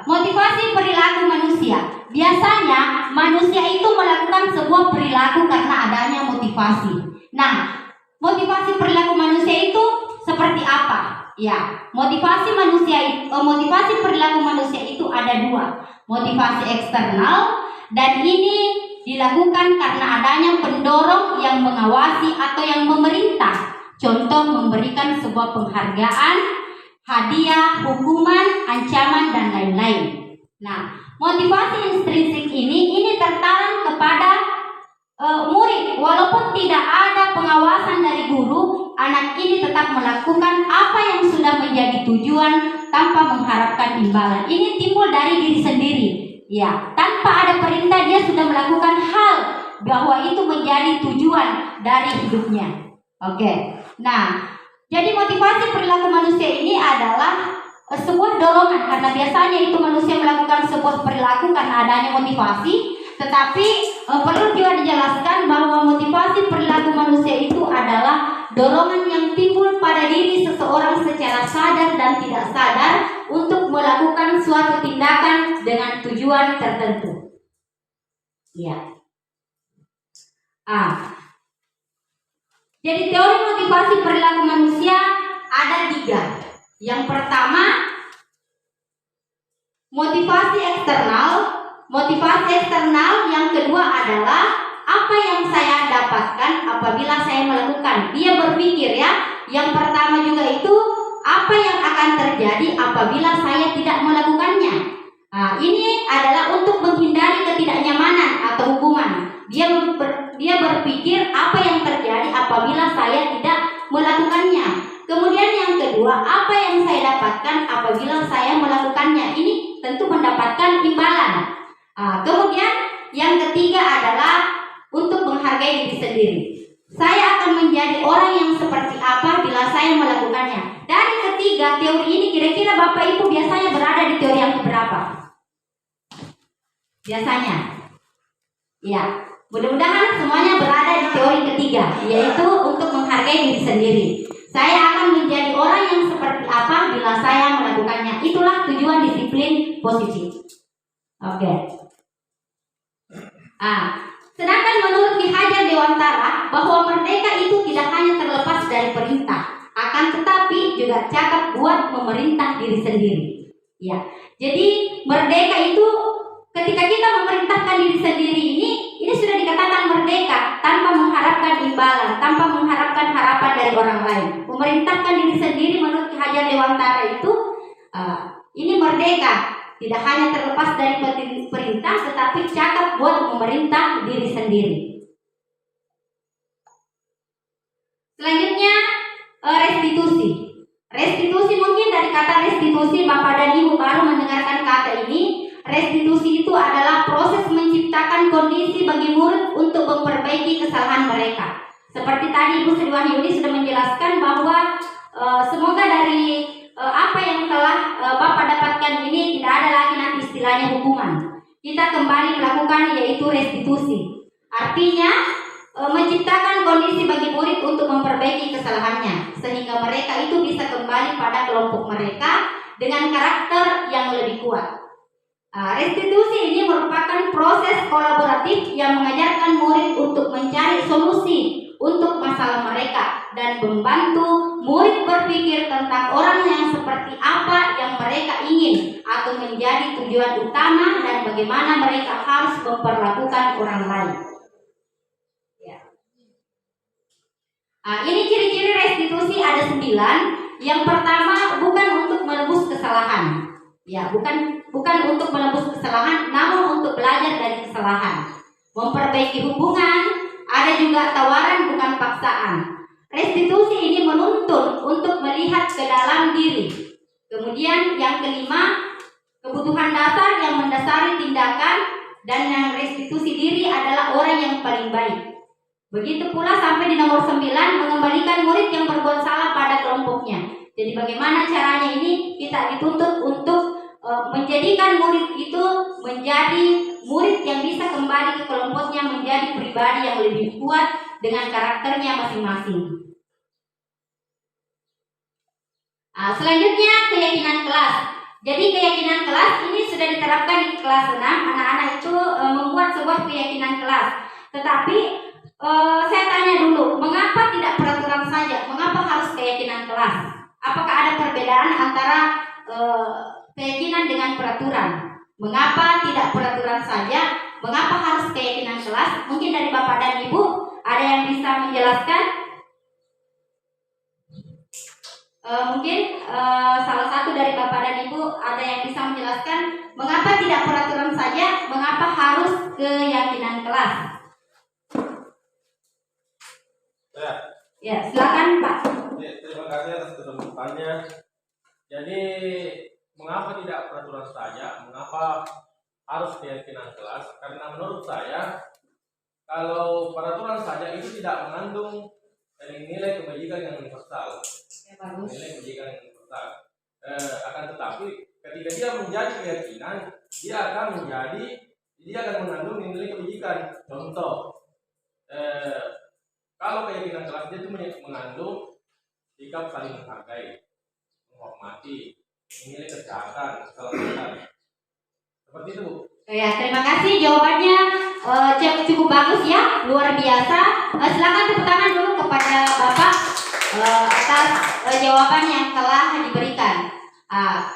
Motivasi perilaku manusia. Biasanya manusia itu melakukan sebuah perilaku karena adanya motivasi. Nah, motivasi perilaku manusia itu seperti apa? Ya, motivasi perilaku manusia itu ada dua. Motivasi eksternal, dan ini dilakukan karena adanya pendorong yang mengawasi atau yang memerintah. Contoh memberikan sebuah penghargaan, hadiah, hukuman, ancaman, dan lain-lain. Nah, motivasi intrinsik ini tertanam kepada murid. Walaupun tidak ada pengawasan dari guru, anak ini tetap melakukan apa yang sudah menjadi tujuan tanpa mengharapkan imbalan. Ini timbul dari diri sendiri. Ya, tanpa ada perintah dia sudah melakukan hal bahwa itu menjadi tujuan dari hidupnya. Oke. Nah, jadi motivasi perilaku manusia ini adalah sebuah dorongan, karena biasanya itu manusia melakukan sebuah perilaku karena adanya motivasi. Tetapi perlu juga dijelaskan bahwa motivasi perilaku manusia itu adalah dorongan yang timbul pada diri seseorang secara sadar dan tidak sadar untuk melakukan suatu tindakan dengan tujuan tertentu. Ya. Jadi teori motivasi perilaku manusia ada 3. Yang pertama, motivasi eksternal. Motivasi eksternal yang kedua adalah apa yang saya dapatkan apabila saya melakukan. Dia berpikir ya. Yang pertama juga itu apa yang akan terjadi apabila saya tidak melakukannya. Nah, ini adalah untuk menghindari ketidaknyamanan atau hukuman. Dia berpikir apa yang terjadi apabila saya tidak melakukannya. Kemudian yang kedua, apa yang saya dapatkan apabila saya melakukannya. Ini tentu mendapatkan imbalan. Kemudian yang ketiga adalah untuk menghargai diri sendiri. Saya akan menjadi orang yang seperti apa bila saya melakukannya. Dari ketiga teori ini, kira-kira Bapak Ibu biasanya berada di teori yang keberapa? Biasanya, ya, mudah-mudahan semuanya berada di teori ketiga, yaitu untuk menghargai diri sendiri. Saya akan menjadi orang yang seperti apa bila saya melakukannya. Itulah tujuan disiplin positif. Oke. Sedangkan menurut Ki Hajar Dewantara bahwa merdeka itu tidak hanya terlepas dari perintah, akan tetapi juga cakap buat memerintah diri sendiri. Ya, jadi merdeka itu ketika kita memerintahkan diri sendiri ini sudah dikatakan merdeka tanpa mengharapkan imbalan, tanpa mengharapkan harapan dari orang lain. Memerintahkan diri sendiri menurut Ki Hajar Dewantara itu ini merdeka. Tidak hanya terlepas dari perintah, tetapi cakap buat memerintah diri sendiri. Selanjutnya, restitusi. Restitusi mungkin dari kata restitusi, Bapak dan Ibu baru mendengarkan kata ini. Restitusi itu adalah proses menciptakan kondisi bagi murid untuk memperbaiki kesalahan mereka. Seperti tadi Ibu Sri Wahyuni sudah menjelaskan bahwa semoga dari apa yang telah Bapak dapatkan ini tidak ada lagi nanti istilahnya hukuman. Kita kembali melakukan yaitu restitusi. restitusi. Artinya menciptakan kondisi bagi murid untuk memperbaiki kesalahannya sehingga mereka itu bisa kembali pada kelompok mereka dengan karakter yang lebih kuat. Restitusi ini merupakan proses kolaboratif yang mengajarkan murid untuk mencari solusi untuk masalah mereka dan membantu murid berpikir tentang orang yang seperti apa yang mereka ingin atau menjadi tujuan utama dan bagaimana mereka harus memperlakukan orang lain. Ini ciri-ciri restitusi ada 9. Yang pertama, bukan untuk menebus kesalahan. Ya, bukan untuk menebus kesalahan, namun untuk belajar dari kesalahan. Memperbaiki hubungan, ada juga tawaran bukan paksaan. Restitusi ini menuntun untuk melihat ke dalam diri. Kemudian yang kelima, kebutuhan dasar yang mendasari tindakan, dan yang restitusi diri adalah orang yang paling baik. Begitu pula sampai di nomor 9, mengembalikan murid yang berbuat salah pada kelompoknya. Jadi bagaimana caranya ini? Kita dituntut untuk menjadikan murid itu menjadi murid yang bisa kembali ke kelompoknya, menjadi pribadi yang lebih kuat dengan karakternya masing-masing. Selanjutnya keyakinan kelas. Jadi keyakinan kelas ini sudah diterapkan di kelas 6. Anak-anak itu membuat sebuah keyakinan kelas. Tetapi saya tanya dulu, mengapa tidak peraturan saja? Mengapa harus keyakinan kelas? Apakah ada perbedaan antara keyakinan dengan peraturan? Mengapa tidak peraturan saja? Mengapa harus keyakinan kelas? Mungkin dari Bapak dan Ibu ada yang bisa menjelaskan? Mungkin salah satu dari Bapak dan Ibu ada yang bisa menjelaskan mengapa tidak peraturan saja? Mengapa harus keyakinan kelas? Ya, silakan Pak. Ya, terima kasih atas kesempatannya. Jadi, mengapa tidak peraturan saja? Mengapa harus keyakinan kelas? Karena menurut saya, kalau peraturan saja itu tidak mengandung nilai kebajikan yang universal. Nilai kebajikan yang universal. Akan tetapi, ketika dia menjadi keyakinan, dia akan mengandung nilai kebajikan. Contoh, kalau keyakinan kelas dia itu mengandung sikap saling menghargai, menghormati, menilai kejahatan, keselamatan. Seperti itu, Bu. Ya, terima kasih jawabannya cukup bagus ya, luar biasa. Silakan tepuk tangan dulu kepada Bapak atas jawaban yang telah diberikan.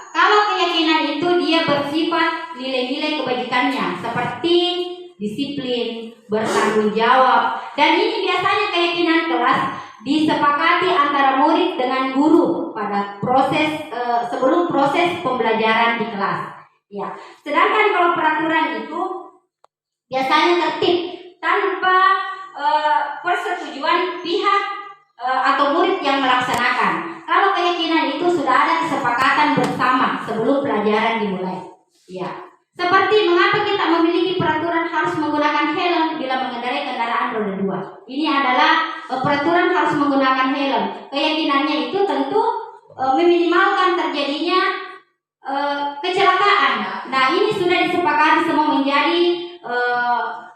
Kalau keyakinan itu dia bersifat nilai-nilai kebajikannya seperti disiplin, bertanggung jawab, dan ini biasanya keyakinan kelas disepakati antara murid dengan guru pada proses sebelum proses pembelajaran di kelas. Ya, sedangkan kalau peraturan itu biasanya tertib tanpa persetujuan pihak atau murid yang melaksanakan. Kalau keyakinan itu sudah ada kesepakatan bersama sebelum pelajaran dimulai. Ya. Seperti mengapa kita memiliki peraturan harus menggunakan helm bila mengendarai kendaraan roda 2. Ini adalah peraturan harus menggunakan helm. Keyakinannya itu tentu meminimalkan terjadinya kecelakaan. Nah, ini sudah disepakati semua menjadi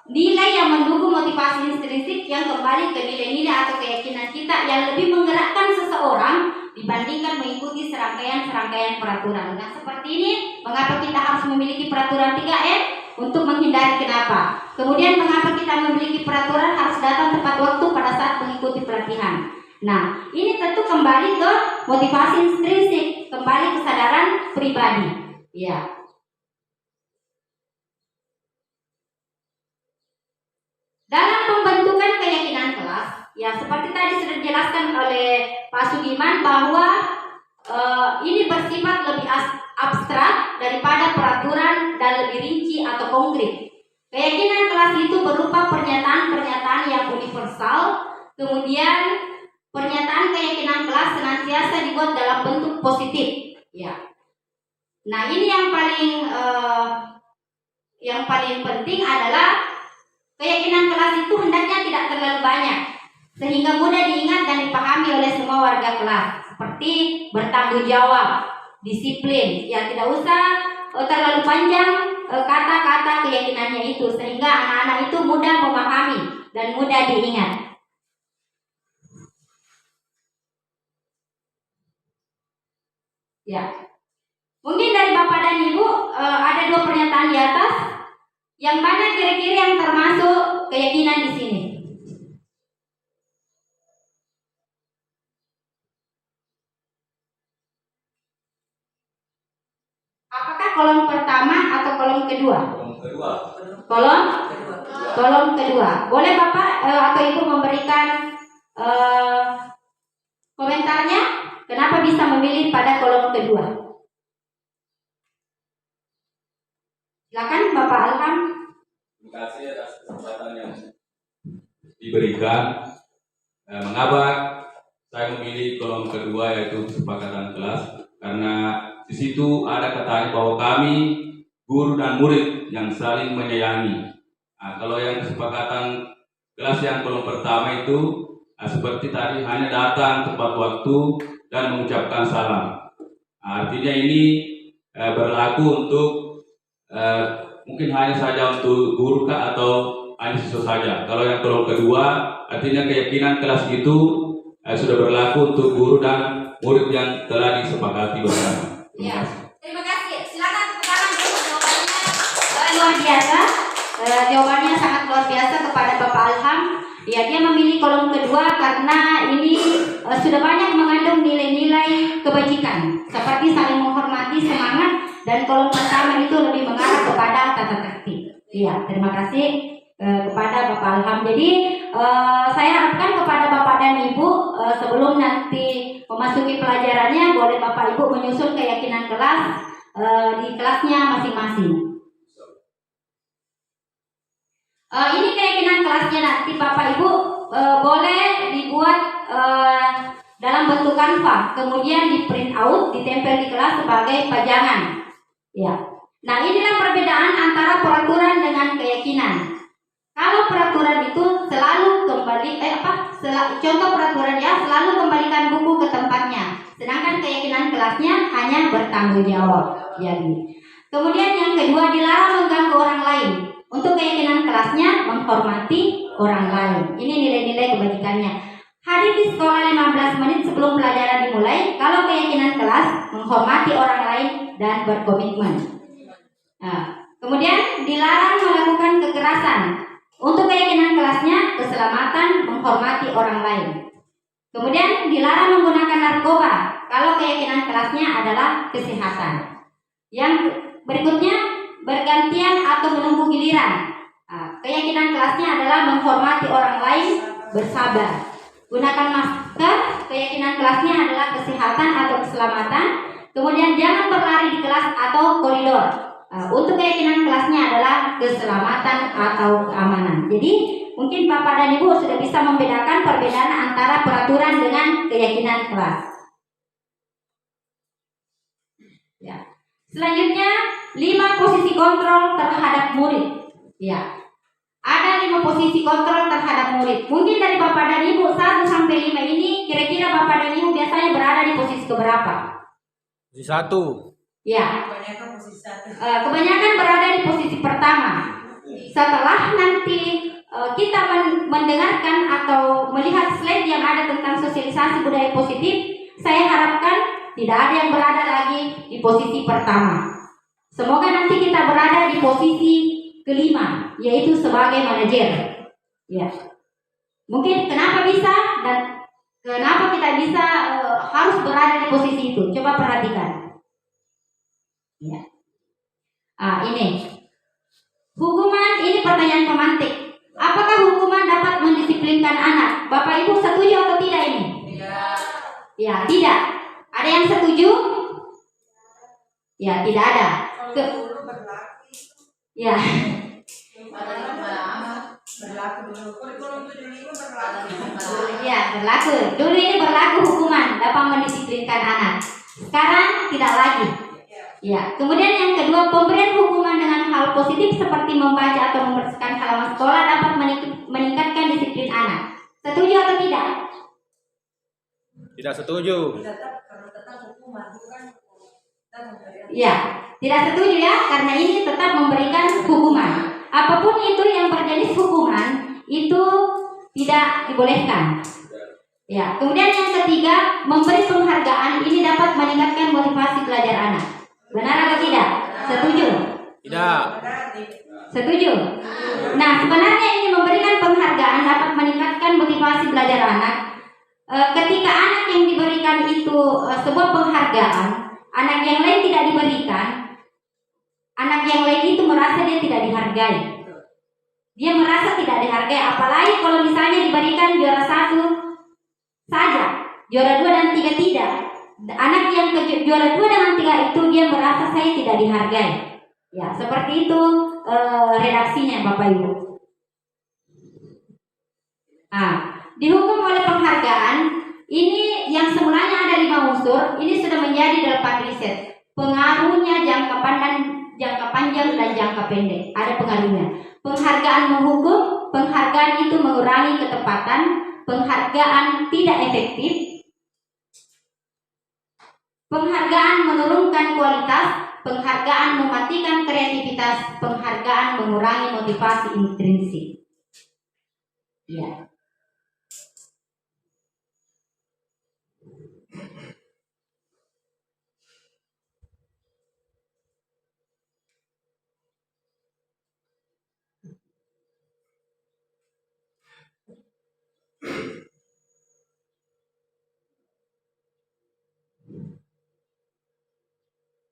nilai yang mendukung motivasi intrinsik yang kembali ke nilai-nilai atau keyakinan kita yang lebih menggerakkan seseorang dibandingkan mengikuti serangkaian peraturan. Nah, seperti ini, mengapa kita harus memiliki peraturan 3M? Untuk menghindari kenapa. Kemudian mengapa kita memiliki peraturan harus datang tepat waktu pada saat mengikuti pelatihan. Nah, ini tentu kembali ke motivasi intrinsik, kembali kesadaran pribadi. Ya. Dalam pembentukan keyakinan kelas, ya seperti tadi sudah dijelaskan oleh Pak Sugiman bahwa ini bersifat lebih abstrak daripada peraturan dan lebih rinci atau konkret. Keyakinan kelas itu berupa pernyataan-pernyataan yang universal, kemudian pernyataan keyakinan kelas senantiasa dibuat dalam bentuk positif. Ya. Nah, ini yang paling penting adalah keyakinan kelas itu hendaknya tidak terlalu banyak, sehingga mudah diingat dan dipahami oleh semua warga kelas. Seperti bertanggung jawab, disiplin, ya tidak usah terlalu panjang, kata-kata keyakinannya itu sehingga anak-anak itu mudah memahami dan mudah diingat. Ya. Mungkin dari Bapak dan Ibu ada dua pernyataan di atas. Yang mana kira-kira yang termasuk keyakinan di sini? Apakah kolom pertama atau kolom kedua? Yang kedua. Kolom kedua. Boleh Bapak atau Ibu memberikan komentarnya? Kenapa bisa memilih pada kolom kedua? Silakan Bapak Alham. Terima kasih atas kesempatan yang diberikan. Mengapa saya memilih kolom kedua yaitu kesepakatan kelas? Karena di situ ada katanya bahwa kami guru dan murid yang saling menyayangi. Nah, kalau yang kesepakatan kelas yang kolom pertama itu seperti tadi hanya datang tepat waktu dan mengucapkan salam. Artinya ini berlaku untuk mungkin hanya saja untuk guru atau hanya siswa saja. Kalau yang kolom kedua artinya keyakinan kelas itu sudah berlaku untuk guru dan murid yang telah disepakati bersama. Ya, terima kasih. Silakan tepuk tangan untuk jawabannya. Luar biasa. Jawabannya sangat luar biasa kepada Bapak Alham. Ya, dia memilih kolom kedua karena ini sudah banyak mengandung nilai-nilai kebajikan seperti saling menghormati, semangat, dan kolom pertama itu lebih mengarah kepada tata tertib. Iya, terima kasih kepada Bapak Alham. Jadi saya harapkan kepada Bapak dan Ibu sebelum nanti memasuki pelajarannya, boleh Bapak Ibu menyusun keyakinan kelas di kelasnya masing-masing. Ini keyakinan kelasnya nanti Bapak Ibu boleh dibuat dalam bentuk kanva, kemudian di print out, ditempel di kelas sebagai pajangan. Ya. Nah, inilah perbedaan antara peraturan dengan keyakinan. Kalau peraturan itu selalu kembali contoh peraturan ya selalu kembalikan buku ke tempatnya, sedangkan keyakinan kelasnya hanya bertanggung jawab. Jadi, kemudian yang kedua, dilarang mengganggu orang lain. Untuk keyakinan kelasnya menghormati orang lain. Ini nilai-nilai kebajikannya. Hadir di sekolah 15 menit sebelum pelajaran dimulai. Kalau keyakinan kelas menghormati orang lain dan berkomitmen. Nah, kemudian dilarang melakukan kekerasan. Untuk keyakinan kelasnya keselamatan, menghormati orang lain. Kemudian dilarang menggunakan narkoba. Kalau keyakinan kelasnya adalah kesehatan. Yang berikutnya bergantian atau menunggu giliran. Keyakinan kelasnya adalah menghormati orang lain, bersabar. Gunakan masker. Keyakinan kelasnya adalah kesehatan atau keselamatan. Kemudian jangan berlari di kelas atau koridor. Untuk keyakinan kelasnya adalah keselamatan atau keamanan. Jadi mungkin Bapak dan Ibu sudah bisa membedakan perbedaan antara peraturan dengan keyakinan kelas. Ya. Selanjutnya 5 posisi kontrol terhadap murid. Ya. Ada 5 posisi kontrol terhadap murid. Mungkin dari Bapak dan Ibu 1 sampai 5 ini kira-kira Bapak dan Ibu biasanya berada di posisi keberapa? Posisi 1. Ya. Kebanyakan berada di posisi pertama. Setelah nanti kita mendengarkan atau melihat slide yang ada tentang sosialisasi budaya positif, saya harapkan tidak ada yang berada lagi di posisi pertama. Semoga nanti kita berada di posisi kelima, yaitu sebagai manajer. Ya. Mungkin kenapa bisa dan kenapa kita bisa harus berada di posisi itu? Coba perhatikan. Ya. Ini hukuman, ini pertanyaan pemantik. Apakah hukuman dapat mendisiplinkan anak? Bapak Ibu setuju atau tidak ini? Tidak. Ya, tidak. Ada yang setuju? Ya, tidak ada. Ya. Berlaku dulu. Kurikulum 75 berlaku. Ya, berlaku. Dulu ini berlaku hukuman dapat mendisiplinkan anak. Sekarang tidak lagi. Ya. Kemudian yang kedua, pemberian hukuman dengan hal positif seperti membaca atau membersihkan halaman sekolah dapat meningkatkan disiplin anak. Setuju atau tidak? Tidak setuju. Ya, Tidak setuju ya, karena ini tetap memberikan hukuman. Apapun itu yang berjenis hukuman itu tidak dibolehkan. Ya, kemudian yang ketiga, memberi penghargaan ini dapat meningkatkan motivasi belajar anak. Benar atau tidak? Setuju? Tidak. Setuju? Nah, sebenarnya ini memberikan penghargaan dapat meningkatkan motivasi belajar anak. Ketika anak yang diberikan itu sebuah penghargaan, anak yang lain tidak diberikan, anak yang lain itu merasa dia tidak dihargai. Dia merasa tidak dihargai, apalagi kalau misalnya diberikan juara 1 saja, juara 2 dan 3 tidak. Anak yang juara 2 dan 3 itu dia merasa saya tidak dihargai. Ya, seperti itu redaksinya Bapak Ibu. Dihukum oleh penghargaan ini yang semulanya ada 5 unsur, ini sudah menjadi 8 riset. Pengaruhnya jangka panjang dan jangka pendek. Ada pengaruhnya. Penghargaan menghukum, penghargaan itu mengurangi ketepatan, penghargaan tidak efektif, penghargaan menurunkan kualitas, penghargaan mematikan kreativitas, penghargaan mengurangi motivasi intrinsik. Ya.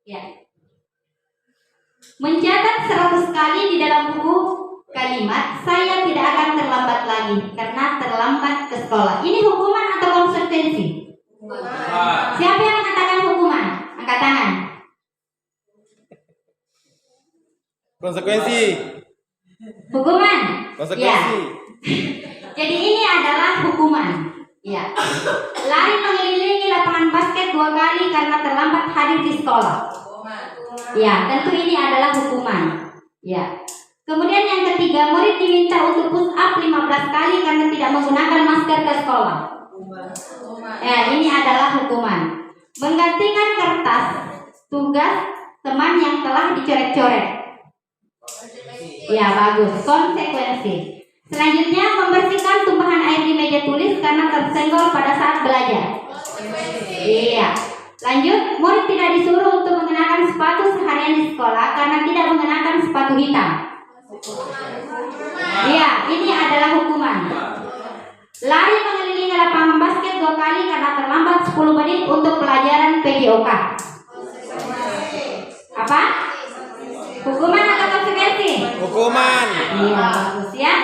Ya. Mencatat 100 kali di dalam buku kalimat, saya tidak akan terlambat lagi karena terlambat ke sekolah. Ini hukuman atau konsekuensi? Siapa yang mengatakan hukuman? Angkat tangan. Konsekuensi. Hukuman. Konsekuensi. Ya. Jadi ini adalah hukuman. Ya. Lari mengelilingi lapangan basket 2 kali karena terlambat hadir di sekolah. Ya, tentu ini adalah hukuman. Ya. Kemudian yang ketiga, murid diminta untuk push up 15 kali karena tidak menggunakan masker ke sekolah. Ya, ini adalah hukuman. Menggantikan kertas tugas teman yang telah dicoret-coret. Ya, bagus. Konsekuensi. Selanjutnya, membersihkan tumpahan air di meja tulis karena tersenggol pada saat belajar. Iya. Lanjut, murid tidak disuruh untuk mengenakan sepatu seharian di sekolah karena tidak mengenakan sepatu hitam. Iya, ini adalah hukuman. Lari mengelilingi lapangan basket 2 kali karena terlambat 10 menit untuk pelajaran PJOK. Apa? Hukuman atau konsekuensi? Hukuman. Iya, bagus ya.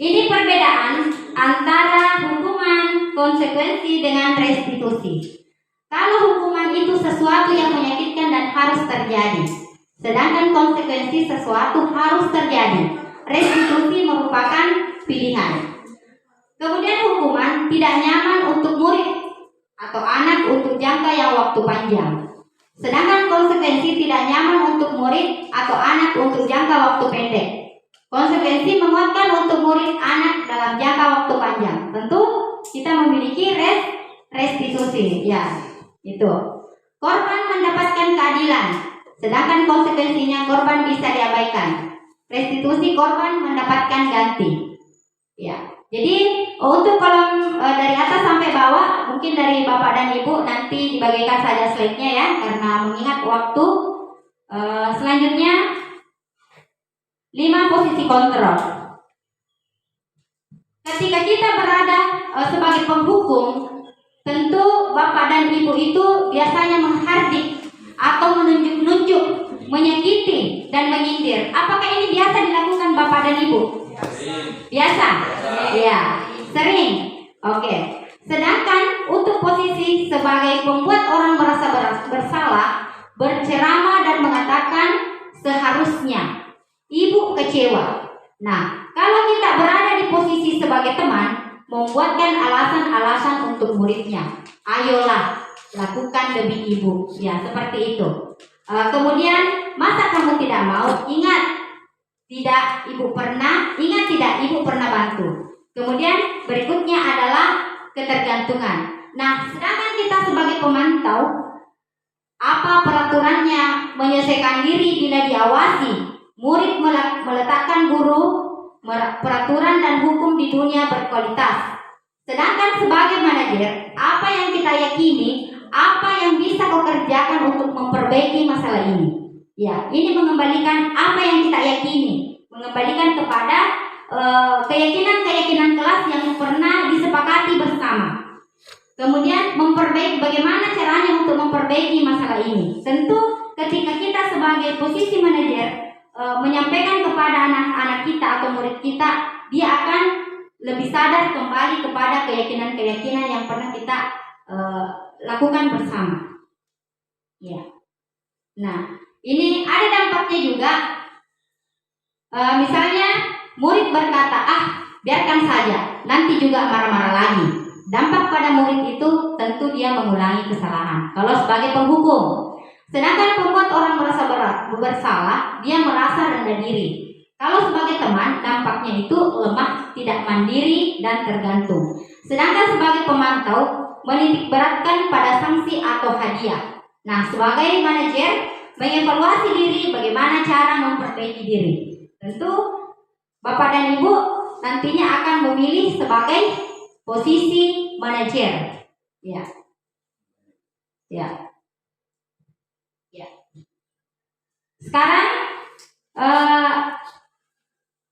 Ini perbedaan antara hukuman, konsekuensi dengan restitusi. Kalau hukuman itu sesuatu yang menyakitkan dan harus terjadi, sedangkan konsekuensi sesuatu harus terjadi. Restitusi merupakan pilihan. Kemudian hukuman tidak nyaman untuk murid atau anak untuk jangka yang waktu panjang. Sedangkan konsekuensi tidak nyaman untuk murid atau anak untuk jangka waktu pendek. Konsekuensi menguatkan untuk murid anak dalam jangka waktu panjang. Tentu kita memiliki restitusi, ya, itu. Korban mendapatkan keadilan, sedangkan konsekuensinya korban bisa diabaikan. Restitusi korban mendapatkan ganti. Ya. Jadi untuk kolom dari atas sampai bawah, mungkin dari Bapak dan Ibu nanti dibagikan saja slide-nya ya, karena mengingat waktu. Selanjutnya 5 posisi kontrol. Ketika kita berada sebagai penghukum, tentu Bapak dan Ibu itu biasanya menghardik atau menunjuk-nunjuk, menyakiti dan menyindir. Apakah ini biasa dilakukan Bapak dan Ibu? Biasa? Iya, sering. Oke. Sedangkan untuk posisi sebagai pembuat orang merasa bersalah, berceramah dan mengatakan seharusnya, Ibu kecewa. Nah, kalau kita berada di posisi sebagai teman, membuatkan alasan-alasan untuk muridnya. Ayolah, lakukan demi ibu. Ya, seperti itu. Kemudian, masa kamu tidak mau? Ingat tidak ibu pernah bantu. Kemudian berikutnya adalah ketergantungan. Nah, sedangkan kita sebagai pemantau, apa peraturannya menyelesaikan diri bila diawasi, murid meletakkan guru, peraturan dan hukum di dunia berkualitas. Sedangkan sebagai manajer, apa yang kita yakini, apa yang bisa kau kerjakan untuk memperbaiki masalah ini. Ya, ini mengembalikan apa yang kita yakini, mengembalikan kepada keyakinan-keyakinan kelas yang pernah disepakati bersama. Kemudian bagaimana caranya untuk memperbaiki masalah ini. Tentu ketika kita sebagai posisi manajer menyampaikan kepada anak-anak kita atau murid kita, dia akan lebih sadar kembali kepada keyakinan-keyakinan yang pernah kita lakukan bersama. Ya. Nah, ini ada dampaknya juga. Misalnya murid berkata, biarkan saja, nanti juga marah-marah lagi. Dampak pada murid itu tentu dia mengulangi kesalahan. Kalau sebagai penghukum, sedangkan pembuat orang merasa bersalah, dia merasa rendah diri. Kalau sebagai teman, dampaknya itu lemah, tidak mandiri, dan tergantung. Sedangkan sebagai pemantau, menitik beratkan pada sanksi atau hadiah. Nah, sebagai manajer, mengevaluasi diri, bagaimana cara memperbaiki diri. Tentu, Bapak dan Ibu nantinya akan memilih sebagai posisi manajer. Ya. Sekarang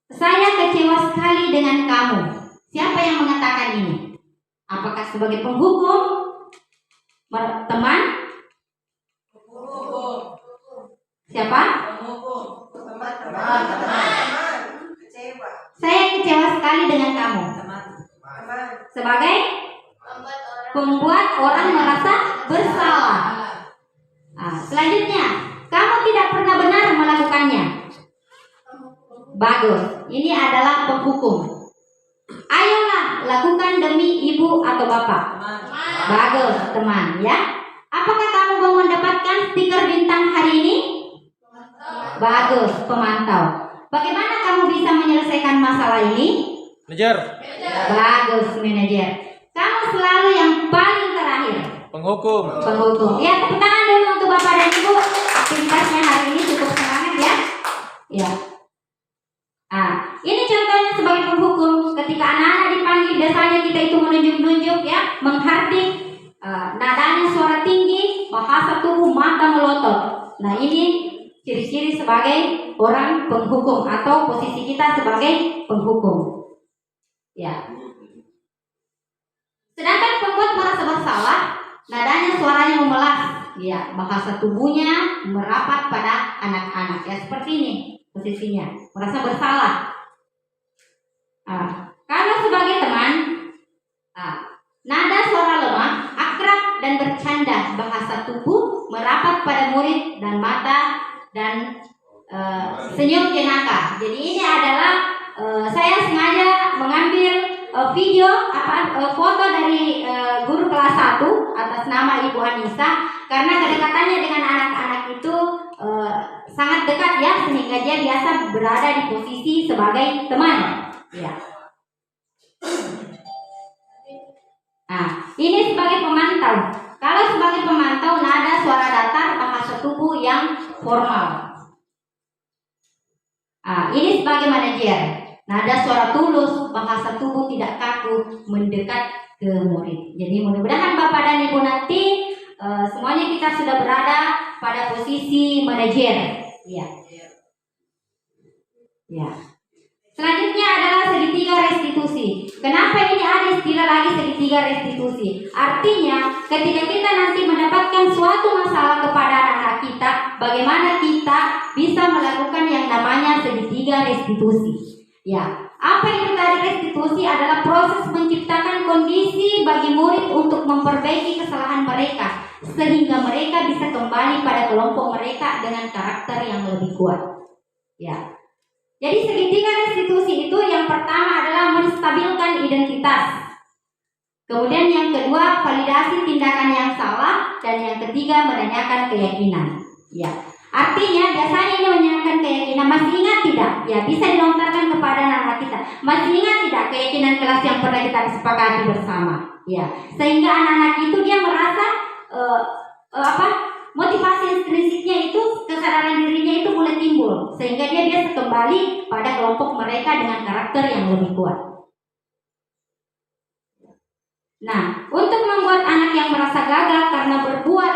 saya kecewa sekali dengan kamu. Siapa yang mengatakan ini? Apakah sebagai penghukum, teman? Siapa? Teman. Kecewa. Saya kecewa sekali dengan kamu. Teman. Sebagai pembuat orang merasa bersalah. Selanjutnya, kamu tidak pernah benar melakukannya. Bagus. Ini adalah penghukum. Ayolah lakukan demi ibu atau bapak. Bagus, teman, ya. Apakah kamu mau mendapatkan stiker bintang hari ini? Bagus, pemantau. Bagaimana kamu bisa menyelesaikan masalah ini? Manajer. Bagus, manajer. Kamu selalu yang paling terakhir. Penghukum. Ya, tepuk tangan dulu untuk Bapak dan Ibu. Aktivitasnya hari ini cukup semangat ya. Ya. Ini contohnya sebagai penghukum. Ketika anak-anak dipanggil, biasanya kita itu menunjuk-nunjuk ya, menghardik, nadanya suara tinggi, bahasa tubuh, mata melotot. Nah, ini ciri-ciri sebagai orang penghukum atau posisi kita sebagai penghukum. Ya. Sedangkan pembuat merasa bersalah, nadanya suaranya memelas, ya, bahasa tubuhnya merapat pada anak-anak, ya, seperti ini posisinya, merasa bersalah. Kalau sebagai teman, nada suara lemah, akrab dan bercanda, bahasa tubuh merapat pada murid dan mata dan senyum jenaka. Jadi ini adalah saya sengaja mengambil video foto dari guru kelas 1 atas nama Ibu Anissa, karena kedekatannya dengan anak-anak itu sangat dekat ya, sehingga dia biasa berada di posisi sebagai teman ya. Ini sebagai pemantau. Kalau sebagai pemantau, nada suara datar, bahasa tubuh yang formal. Ini sebagai manajer, nada suara tulus, bahasa tubuh tidak kaku, mendekat ke murid. Jadi mudah-mudahan Bapak dan Ibu nanti semuanya kita sudah berada pada posisi manajer. Ya. Selanjutnya adalah segitiga restitusi. Kenapa ini ada istilah lagi segitiga restitusi? Artinya ketika kita nanti mendapatkan suatu masalah kepada anak-anak kita, bagaimana kita bisa melakukan yang namanya segitiga restitusi. Ya, apa itu tadi restitusi? Adalah proses menciptakan kondisi bagi murid untuk memperbaiki kesalahan mereka, sehingga mereka bisa kembali pada kelompok mereka dengan karakter yang lebih kuat. Ya. Jadi segitiga restitusi itu yang pertama adalah menstabilkan identitas. Kemudian yang kedua validasi tindakan yang salah, dan yang ketiga menanyakan keyakinan. Ya. Artinya biasanya ini menanyakan keyakinan, masih ingat tidak? Ya, bisa dilontarkan kepada kepada anak kita. Masih ingat tidak keyakinan kelas yang pernah kita sepakati bersama? Ya, sehingga anak-anak itu dia merasa motivasi intrinsiknya itu, kesadaran dirinya itu mulai timbul, sehingga dia biasa kembali pada kelompok mereka dengan karakter yang lebih kuat. Nah, untuk membuat anak yang merasa gagal karena berbuat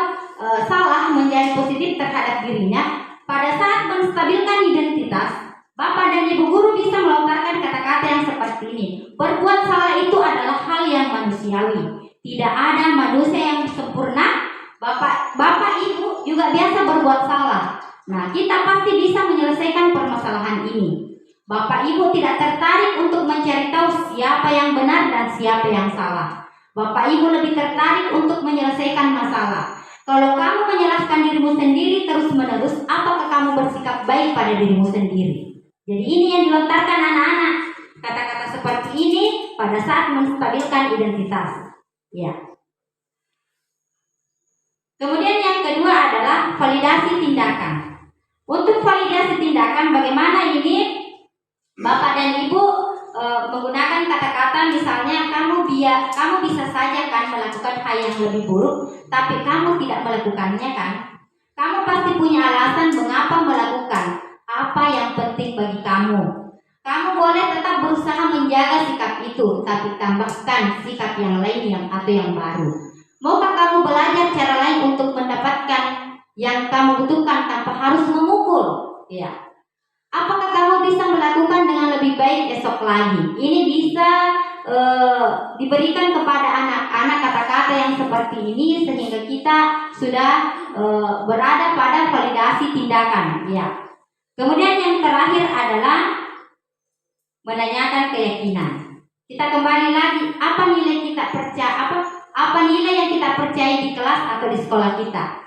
salah menjadi positif terhadap dirinya, pada saat menstabilkan identitas, Bapak dan Ibu guru bisa melontarkan kata-kata yang seperti ini. Berbuat salah itu adalah hal yang manusiawi. Tidak ada manusia yang sempurna. Bapak Ibu juga biasa berbuat salah. Nah, kita pasti bisa menyelesaikan permasalahan ini. Bapak Ibu tidak tertarik untuk mencari tahu siapa yang benar dan siapa yang salah. Bapak Ibu lebih tertarik untuk menyelesaikan masalah. Kalau kamu menyalahkan dirimu sendiri terus-menerus, apakah kamu bersikap baik pada dirimu sendiri? Jadi ini yang dilontarkan anak-anak. Kata-kata seperti ini pada saat menstabilkan identitas. Ya. Kemudian yang kedua adalah validasi tindakan. Untuk validasi tindakan, bagaimana ini Bapak dan Ibu menggunakan kata-kata misalnya kamu bisa saja kan melakukan hal yang lebih buruk, tapi kamu tidak melakukannya kan? Kamu pasti punya alasan mengapa melakukan apa yang penting bagi kamu. Kamu boleh tetap berusaha menjaga sikap itu, tapi tambahkan sikap yang lain atau yang baru. Maukah kamu belajar cara lain untuk mendapatkan yang kamu butuhkan tanpa harus memukul? Ya. Apakah kamu bisa melakukan dengan lebih baik esok lagi? Ini bisa diberikan kepada anak-anak kata-kata yang seperti ini sehingga kita sudah berada pada validasi tindakan. Ya. Kemudian yang terakhir adalah menanyakan keyakinan. Kita kembali lagi, apa nilai kita percaya? Apa nilai yang kita percaya di kelas atau di sekolah kita?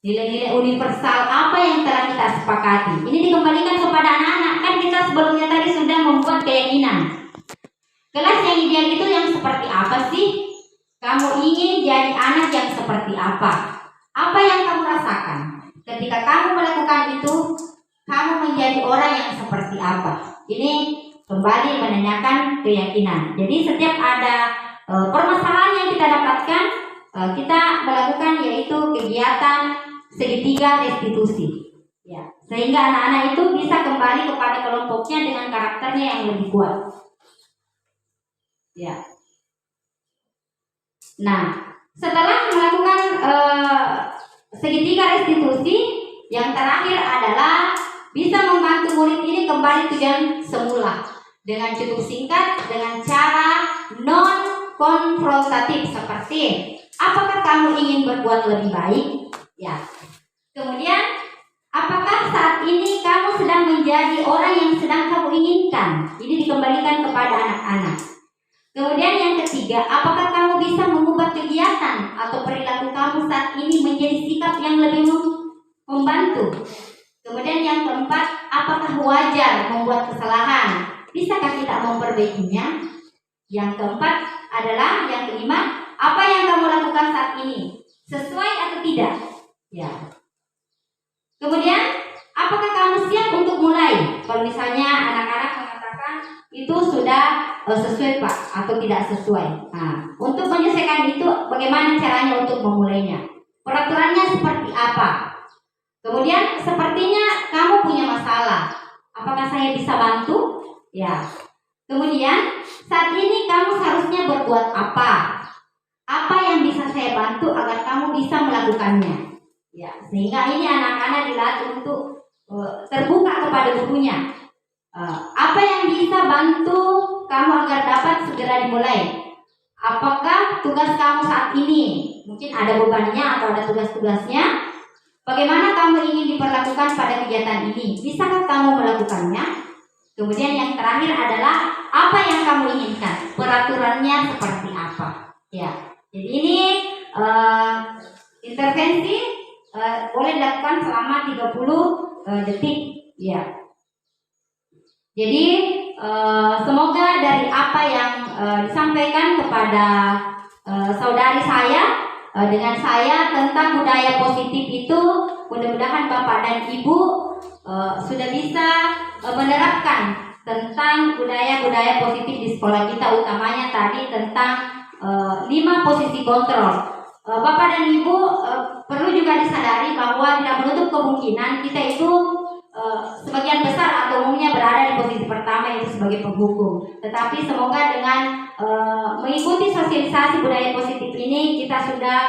Nilai-nilai universal apa yang telah kita sepakati? Ini dikembalikan kepada anak-anak. Kan kita sebelumnya tadi sudah membuat keyakinan. Kelas yang ideal itu yang seperti apa sih? Kamu ingin jadi anak yang seperti apa? Apa yang kamu rasakan? Ketika kamu melakukan itu, kamu menjadi orang yang seperti apa? Ini kembali menanyakan keyakinan. Jadi setiap ada permasalahan yang kita dapatkan, kita melakukan yaitu kegiatan segitiga restitusi, ya, sehingga anak-anak itu bisa kembali kepada kelompoknya dengan karakternya yang lebih kuat, ya. Nah, setelah melakukan segitiga restitusi, yang terakhir adalah bisa membantu murid ini kembali tujuan semula dengan cukup singkat, dengan cara non konfrontatif seperti apakah kamu ingin berbuat lebih baik? Ya. Kemudian, apakah saat ini kamu sedang menjadi orang yang sedang kamu inginkan? Ini dikembalikan kepada anak-anak. Kemudian yang ketiga, apakah kamu bisa mengubah kegiatan atau perilaku kamu saat ini menjadi sikap yang lebih membantu? Kemudian yang keempat, apakah wajar membuat kesalahan? Bisakah kita memperbaikinya? Yang keempat adalah yang kelima, apa yang kamu lakukan saat ini sesuai atau tidak? Ya. Kemudian, apakah kamu siap untuk mulai? Kalau misalnya anak-anak mengatakan itu sudah sesuai Pak atau tidak sesuai. Nah, untuk menyelesaikan itu bagaimana caranya untuk memulainya? Peraturannya seperti apa? Kemudian sepertinya kamu punya masalah. Apakah saya bisa bantu? Ya. Kemudian saat ini kamu seharusnya berbuat apa? Apa yang bisa saya bantu agar kamu bisa melakukannya? Ya, sehingga ini anak-anak dilatih untuk terbuka kepada gurunya. Apa yang bisa bantu kamu agar dapat segera dimulai? Apakah tugas kamu saat ini? Mungkin ada bebannya atau ada tugas-tugasnya. Bagaimana kamu ingin diperlakukan pada kegiatan ini? Bisakah kamu melakukannya? Kemudian yang terakhir adalah apa yang kamu inginkan? Peraturannya seperti apa? Ya, jadi ini intervensi boleh dilakukan selama 30 detik. Ya. Jadi semoga dari apa yang disampaikan kepada saudari saya dengan saya tentang budaya positif itu, mudah-mudahan Bapak dan Ibu sudah bisa menerapkan tentang budaya-budaya positif di sekolah kita, utamanya tadi tentang 5 posisi kontrol. Bapak dan Ibu perlu juga disadari bahwa tidak menutup kemungkinan kita itu sebagian besar atau umumnya berada di posisi pertama, yaitu sebagai penghukum. Tetapi semoga dengan mengikuti sosialisasi budaya positif ini kita sudah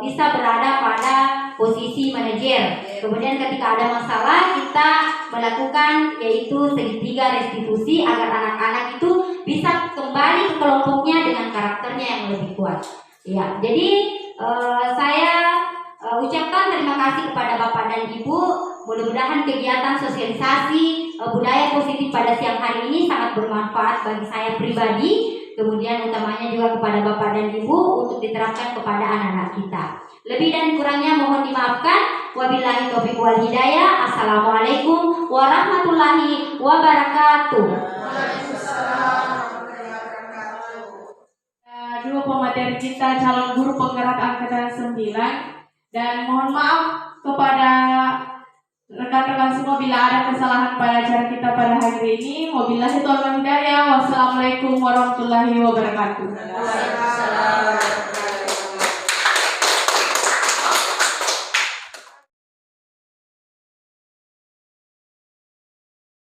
bisa berada pada posisi manajer. Kemudian ketika ada masalah kita melakukan yaitu segitiga restitusi agar anak-anak itu bisa kembali ke kelompoknya dengan karakternya yang lebih kuat. Ya, jadi saya ucapkan terima kasih kepada Bapak dan Ibu. Mudah-mudahan kegiatan sosialisasi budaya positif pada siang hari ini sangat bermanfaat bagi saya pribadi, kemudian utamanya juga kepada Bapak dan Ibu untuk diterapkan kepada anak-anak kita. Lebih dan kurangnya mohon dimaafkan. Wabillahi taufiq wal hidayah. Assalamualaikum warahmatullahi wabarakatuh. Dua pemateri kita calon guru penggerak angkatan 9, dan mohon maaf kepada rekan-rekan semua bila ada kesalahan pada acara kita pada hari ini. Wabillahi taufiq wal hidayah. Wassalamualaikum warahmatullahi wabarakatuh.